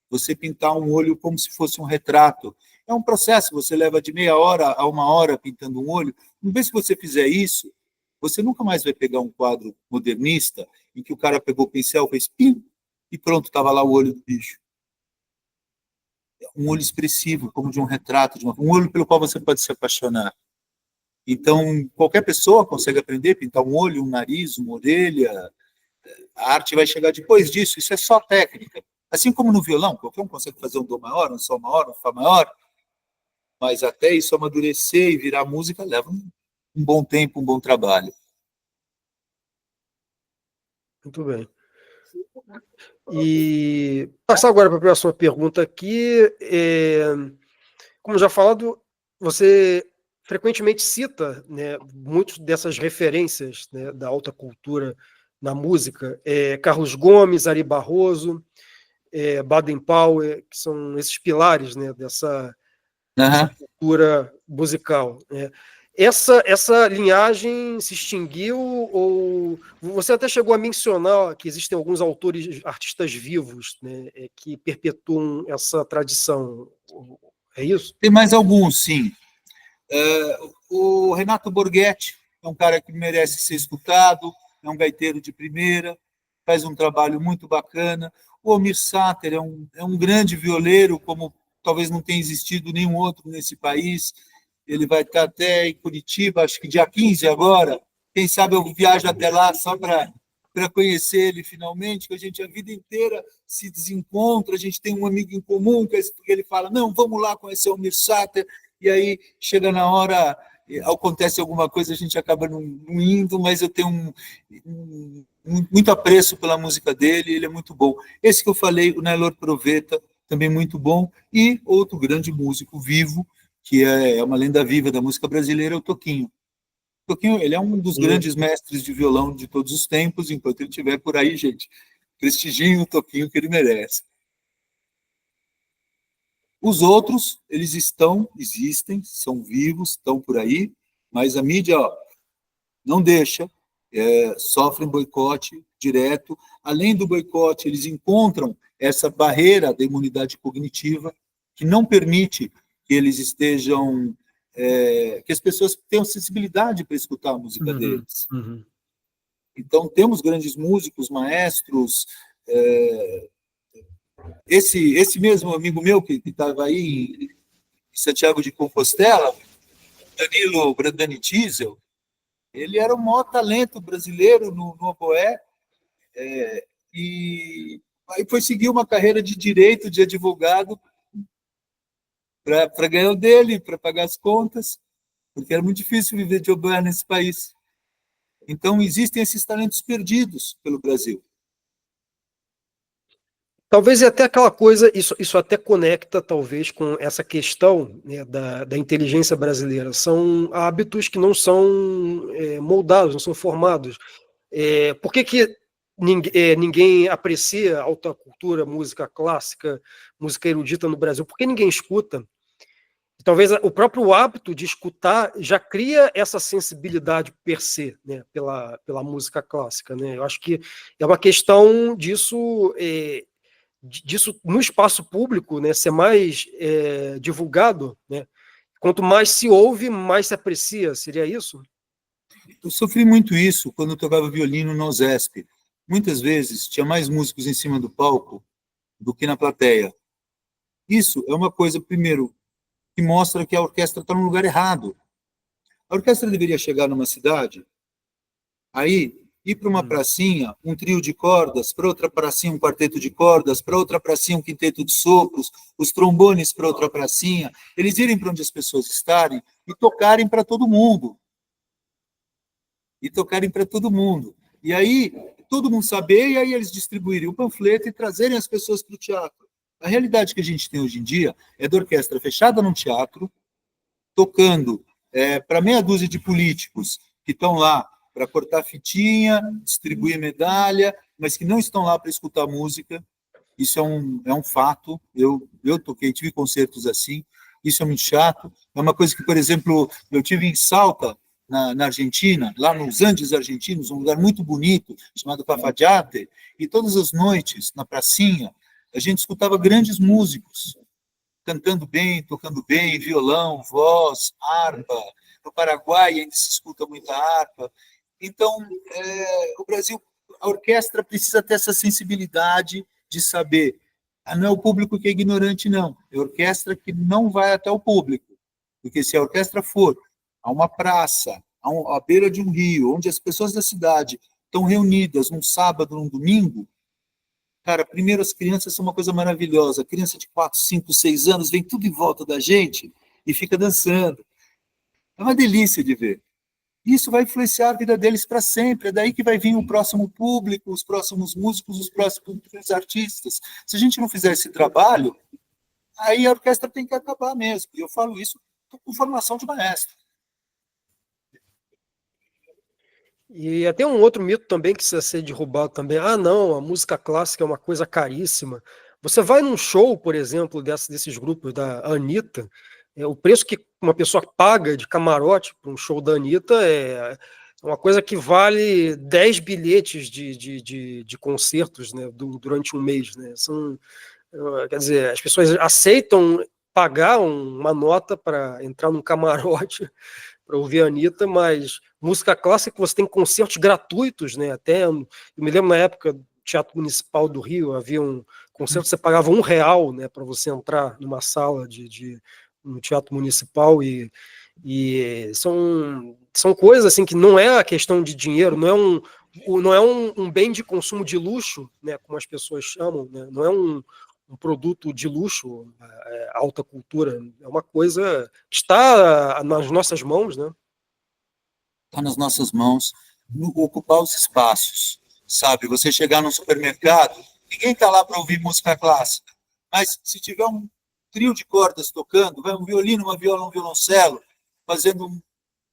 Você pintar um olho como se fosse um retrato. É um processo, você leva de meia hora a uma hora pintando um olho. Uma vez que você fizer isso, você nunca mais vai pegar um quadro modernista em que o cara pegou o pincel, fez pim, e pronto, estava lá o olho do bicho. Um olho expressivo, como de um retrato, um olho pelo qual você pode se apaixonar. Então, qualquer pessoa consegue aprender a pintar um olho, um nariz, uma orelha. A arte vai chegar depois disso, isso é só técnica. Assim como no violão, qualquer um consegue fazer um dó maior, um sol maior, um fá maior, mas até isso amadurecer e virar música leva um bom tempo, um bom trabalho. Muito bem. E passar agora para a próxima pergunta aqui. Como já falado, você frequentemente cita, né, muitas dessas referências, né, da alta cultura na música. Carlos Gomes, Ari Barroso, Baden Powell, que são esses pilares, né, dessa cultura musical, né? Essa linhagem se extinguiu, ou você até chegou a mencionar que existem alguns autores, artistas vivos, né, que perpetuam essa tradição. É isso? Tem mais alguns, sim. O Renato Borghetti é um cara que merece ser escutado, é um gaiteiro de primeira, faz um trabalho muito bacana. O Almir Sater é um grande violeiro, como talvez não tenha existido nenhum outro nesse país. Ele vai estar até em Curitiba, acho que dia 15 agora. Quem sabe eu viajo até lá só para para conhecer ele finalmente, que a gente a vida inteira se desencontra, a gente tem um amigo em comum, que ele fala, não, vamos lá conhecer o Almir Sater, e aí chega na hora, acontece alguma coisa, a gente acaba não indo, mas eu tenho muito apreço pela música dele, ele é muito bom. Esse que eu falei, o Nelor Proveta, também muito bom, e outro grande músico vivo, que é uma lenda viva da música brasileira, é o Toquinho. O Toquinho, ele é um dos grandes mestres de violão de todos os tempos, enquanto ele estiver por aí, gente, prestigiem o Toquinho que ele merece. Os outros, eles existem, são vivos, estão por aí, mas a mídia não deixa, sofrem boicote direto. Além do boicote, eles encontram essa barreira da imunidade cognitiva que não permite que eles estejam, que as pessoas tenham sensibilidade para escutar a música deles. Então, temos grandes músicos, maestros. Esse mesmo amigo meu que estava aí em Santiago de Compostela, Danilo Brandani Diesel, ele era o maior talento brasileiro no oboé, e aí foi seguir uma carreira de direito, de advogado, para ganhar o dele, para pagar as contas, porque era muito difícil viver de oboé nesse país. Então, existem esses talentos perdidos pelo Brasil. Talvez é até aquela coisa, isso até conecta, talvez, com essa questão, né, da inteligência brasileira. São hábitos que não são moldados, não são formados. Por que ninguém aprecia alta cultura, música clássica, música erudita no Brasil? Por que ninguém escuta? Talvez o próprio hábito de escutar já cria essa sensibilidade per se, né, pela música clássica, né? Eu acho que é uma questão disso no espaço público, né, ser mais divulgado, né? Quanto mais se ouve, mais se aprecia. Seria isso? Eu sofri muito isso quando eu tocava violino na USESP. Muitas vezes tinha mais músicos em cima do palco do que na plateia. Isso é uma coisa, primeiro, que mostra que a orquestra está no lugar errado. A orquestra deveria chegar numa cidade, aí ir para uma pracinha, um trio de cordas, para outra pracinha um quarteto de cordas, para outra pracinha um quinteto de sopros, os trombones para outra pracinha, eles irem para onde as pessoas estarem e tocarem para todo mundo. E aí, todo mundo saber, e aí eles distribuírem o panfleto e trazerem as pessoas para o teatro. A realidade que a gente tem hoje em dia é da orquestra fechada num teatro, tocando para meia dúzia de políticos que estão lá para cortar fitinha, distribuir medalha, mas que não estão lá para escutar música. Isso é um fato. Eu toquei, tive concertos assim. Isso é muito chato. É uma coisa que, por exemplo, eu tive em Salta, na Argentina, lá nos Andes argentinos, um lugar muito bonito, chamado Cafayate, e todas as noites, na pracinha, a gente escutava grandes músicos, cantando bem, tocando bem, violão, voz, harpa. No Paraguai ainda se escuta muita harpa. Então, o Brasil, a orquestra precisa ter essa sensibilidade de saber, não é o público que é ignorante, não, é a orquestra que não vai até o público, porque se a orquestra for a uma praça, à beira de um rio, onde as pessoas da cidade estão reunidas num sábado, num domingo, cara, primeiro as crianças são uma coisa maravilhosa, a criança de 4, 5, 6 anos vem tudo em volta da gente e fica dançando. É uma delícia de ver. Isso vai influenciar a vida deles para sempre. É daí que vai vir o próximo público, os próximos músicos, os próximos artistas. Se a gente não fizer esse trabalho, aí a orquestra tem que acabar mesmo. E eu falo isso com formação de maestro. E até um outro mito também que precisa ser derrubado também. Ah, não, a música clássica é uma coisa caríssima. Você vai num show, por exemplo, desses grupos da Anitta, o preço que uma pessoa paga de camarote para um show da Anitta é uma coisa que vale 10 bilhetes de concertos, né, durante um mês. Né? Quer dizer, as pessoas aceitam pagar uma nota para entrar num camarote para ouvir a Anitta, mas música clássica você tem concertos gratuitos, né? Até eu me lembro na época do Teatro Municipal do Rio, havia um concerto que você pagava R$ 1, né, para você entrar numa sala no Teatro Municipal e são coisas assim que não é a questão de dinheiro, não é não é um bem de consumo de luxo, né, como as pessoas chamam, né, não é um produto de luxo, alta cultura, é uma coisa que está nas nossas mãos, né? Está nas nossas mãos, ocupar os espaços, sabe? Você chegar no supermercado, ninguém está lá para ouvir música clássica, mas se tiver um trio de cordas tocando, vai um violino, uma viola, um violoncelo, fazendo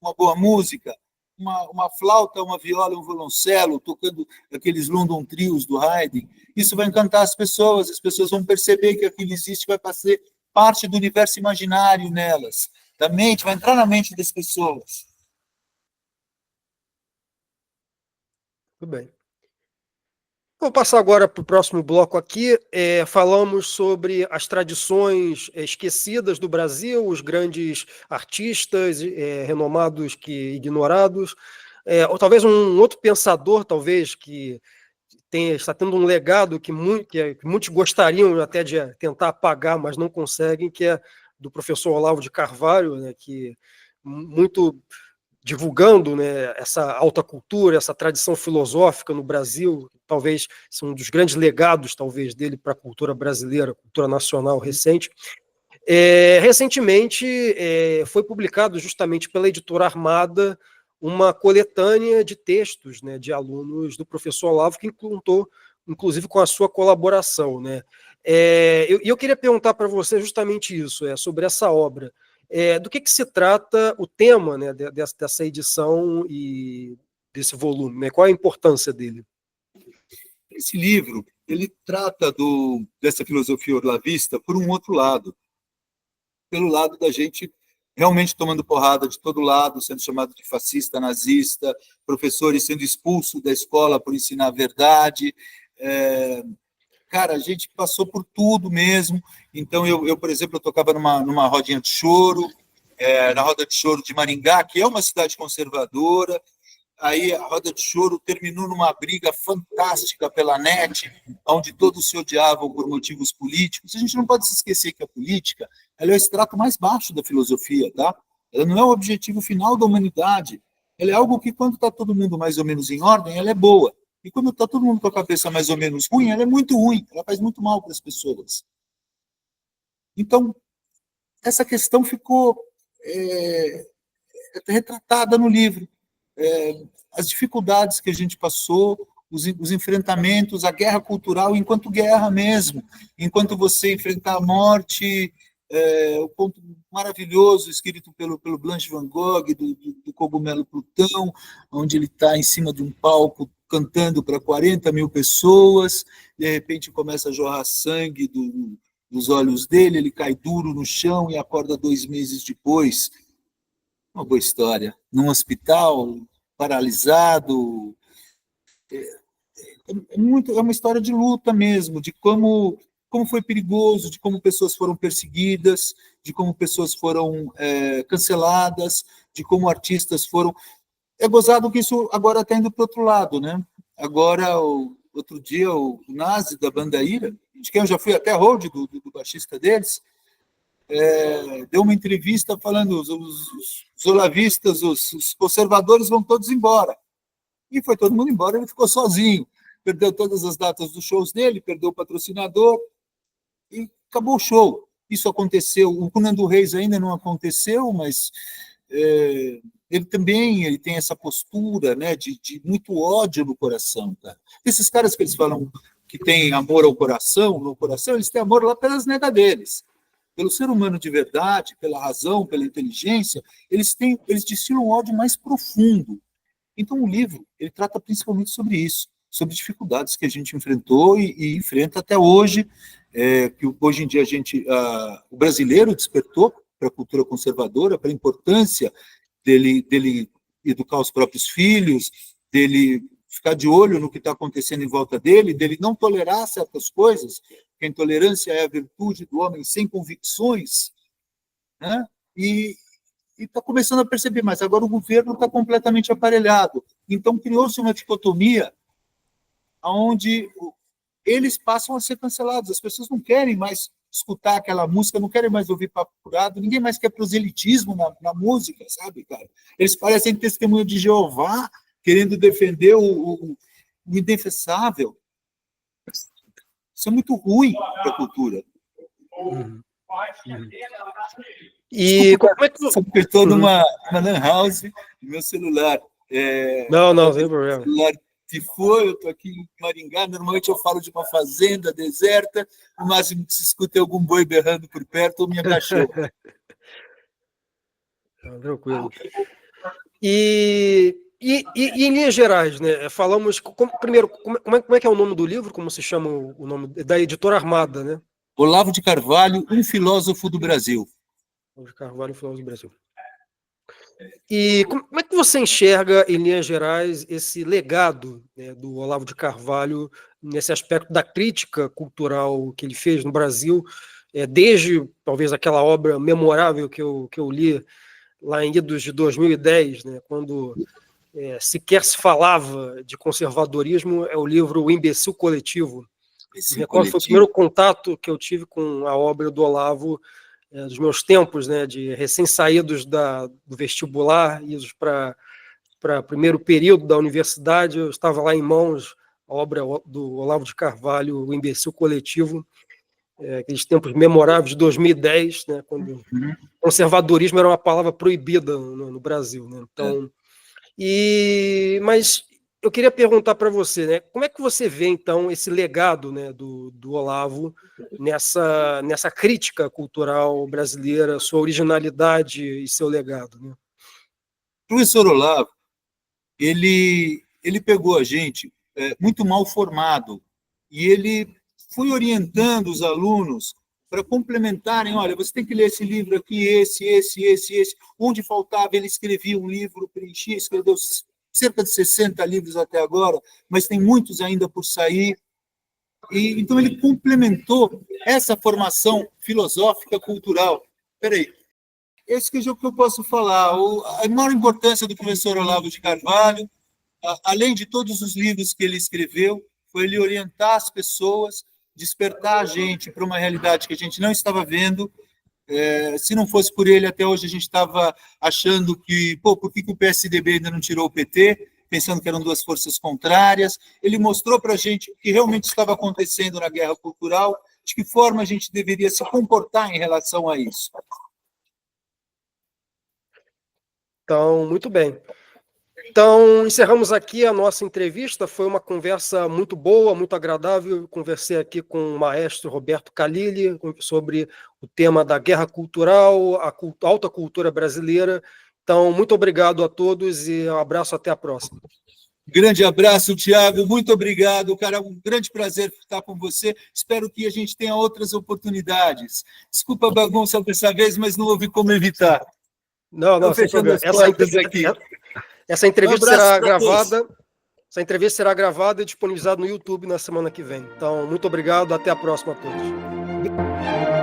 uma boa música, uma flauta, uma viola, um violoncelo, tocando aqueles London Trios do Haydn, isso vai encantar as pessoas vão perceber que aquilo existe, vai fazer parte do universo imaginário nelas, da mente, vai entrar na mente das pessoas. Tudo bem. Vou passar agora para o próximo bloco aqui. Falamos sobre as tradições esquecidas do Brasil, os grandes artistas renomados que ignorados. Ou talvez um outro pensador, talvez, que está tendo um legado que muitos gostariam até de tentar apagar, mas não conseguem, que é do professor Olavo de Carvalho, né, que muito divulgando, né, essa alta cultura, essa tradição filosófica no Brasil, talvez são um dos grandes legados, talvez, dele para a cultura brasileira, cultura nacional recente. Recentemente foi publicado justamente pela editora Armada uma coletânea de textos, né, de alunos do professor Olavo, que contou, inclusive, com a sua colaboração, né? Eu queria perguntar para você justamente isso, sobre essa obra. Do que se trata o tema, né, dessa edição e desse volume, né? Qual a importância dele? Esse livro, ele trata dessa filosofia orlavista por um outro lado, pelo lado da gente realmente tomando porrada de todo lado, sendo chamado de fascista, nazista, professores sendo expulsos da escola por ensinar a verdade. Cara, a gente passou por tudo mesmo. Então, eu por exemplo, eu tocava numa rodinha de choro, na roda de choro de Maringá, que é uma cidade conservadora. Aí a roda de choro terminou numa briga fantástica pela net, onde todos se odiavam por motivos políticos. A gente não pode se esquecer que a política ela é o extrato mais baixo da filosofia, tá? Ela não é o objetivo final da humanidade. Ela é algo que, quando está todo mundo mais ou menos em ordem, ela é boa. E quando está todo mundo com a cabeça mais ou menos ruim, ela é muito ruim. Ela faz muito mal para as pessoas. Então, essa questão ficou retratada no livro. As dificuldades que a gente passou, os enfrentamentos, a guerra cultural enquanto guerra mesmo, enquanto você enfrentar a morte, o ponto maravilhoso escrito pelo Blanche Van Gogh, do Cogumelo Plutão, onde ele está em cima de um palco cantando para 40 mil pessoas, de repente começa a jorrar sangue dos olhos dele, ele cai duro no chão e acorda 2 meses depois. Uma boa história. Num hospital, paralisado. É uma história de luta mesmo, de como foi perigoso, de como pessoas foram perseguidas, de como pessoas foram canceladas, de como artistas foram... É gozado que isso agora está indo para o outro lado, né? Agora, outro dia, o Nazi, da banda Ira, de quem eu já fui até hold do baixista deles, deu uma entrevista falando os olavistas, os conservadores vão todos embora. E foi todo mundo embora, ele ficou sozinho. Perdeu todas as datas dos shows dele, perdeu o patrocinador e acabou o show. Isso aconteceu, o Conan do Reis ainda não aconteceu, mas ele também tem essa postura, né, de muito ódio no coração. Cara. Esses caras que eles falam que têm amor ao coração, no coração, eles têm amor lá pelas negas deles. Pelo ser humano de verdade, pela razão, pela inteligência, eles destilam um ódio mais profundo. Então, o livro ele trata principalmente sobre isso, sobre dificuldades que a gente enfrentou e enfrenta até hoje, que hoje em dia o brasileiro despertou para a cultura conservadora, para a importância dele educar os próprios filhos, dele ficar de olho no que está acontecendo em volta dele não tolerar certas coisas, porque a intolerância é a virtude do homem sem convicções, né? E está começando a perceber mais. Agora o governo está completamente aparelhado. Então criou-se uma dicotomia onde eles passam a ser cancelados. As pessoas não querem mais escutar aquela música, não querem mais ouvir papo furado, ninguém mais quer proselitismo na música, sabe, cara? Eles parecem testemunho de Jeová, querendo defender o indefensável. Isso é muito ruim para a cultura. Uhum. Uhum. E Desculpa, como é que... você apertou numa lan house no meu celular. Não, sem problema. Celular pifou, eu estou aqui em Maringá, normalmente eu falo de uma fazenda deserta, no máximo que se escuta é algum boi berrando por perto ou minha cachorra. Tranquilo. E em linhas gerais, né? Falamos. Primeiro, como é que é o nome do livro? Como se chama o nome? Da editora Armada, né? Olavo de Carvalho, um filósofo do Brasil. Olavo de Carvalho, filósofo do Brasil. E como é que você enxerga, em linhas gerais, esse legado, né, do Olavo de Carvalho nesse aspecto da crítica cultural que ele fez no Brasil, desde talvez aquela obra memorável que eu li lá em idos de 2010, né, quando sequer se falava de conservadorismo, é o livro O Imbecil Coletivo. Me recordo, foi o primeiro contato que eu tive com a obra do Olavo, dos meus tempos, né, de recém-saídos do vestibular, idos para primeiro período da universidade. Eu estava lá em mãos a obra do Olavo de Carvalho, O Imbecil Coletivo, aqueles tempos memoráveis de 2010, né, quando conservadorismo era uma palavra proibida no Brasil, né? Então, mas eu queria perguntar para você, né, como é que você vê, então, esse legado, né, do Olavo nessa crítica cultural brasileira, sua originalidade e seu legado, né? O professor Olavo, ele pegou a gente muito mal formado e ele foi orientando os alunos para complementarem. Olha, você tem que ler esse livro aqui, esse. Onde faltava, ele escrevia um livro, preenchia, escreveu cerca de 60 livros até agora, mas tem muitos ainda por sair. E então ele complementou essa formação filosófica cultural. Espera aí. Esse que é o que eu posso falar. A maior importância do professor Olavo de Carvalho, além de todos os livros que ele escreveu, foi ele orientar as pessoas, despertar a gente para uma realidade que a gente não estava vendo. Se não fosse por ele, até hoje a gente estava achando que, por que o PSDB ainda não tirou o PT, pensando que eram duas forças contrárias. Ele mostrou para a gente o que realmente estava acontecendo na guerra cultural, de que forma a gente deveria se comportar em relação a isso. Então, muito bem. Então, encerramos aqui a nossa entrevista. Foi uma conversa muito boa, muito agradável. Conversei aqui com o maestro Roberto Khalili sobre o tema da guerra cultural, a alta cultura brasileira. Então, muito obrigado a todos e um abraço, até a próxima. Grande abraço, Tiago. Muito obrigado, cara. É um grande prazer estar com você. Espero que a gente tenha outras oportunidades. Desculpa a bagunça dessa vez, mas não houve como evitar. Não, sem problema. Essa entrevista será gravada. Essa entrevista será gravada e disponibilizada no YouTube na semana que vem. Então, muito obrigado. Até a próxima a todos.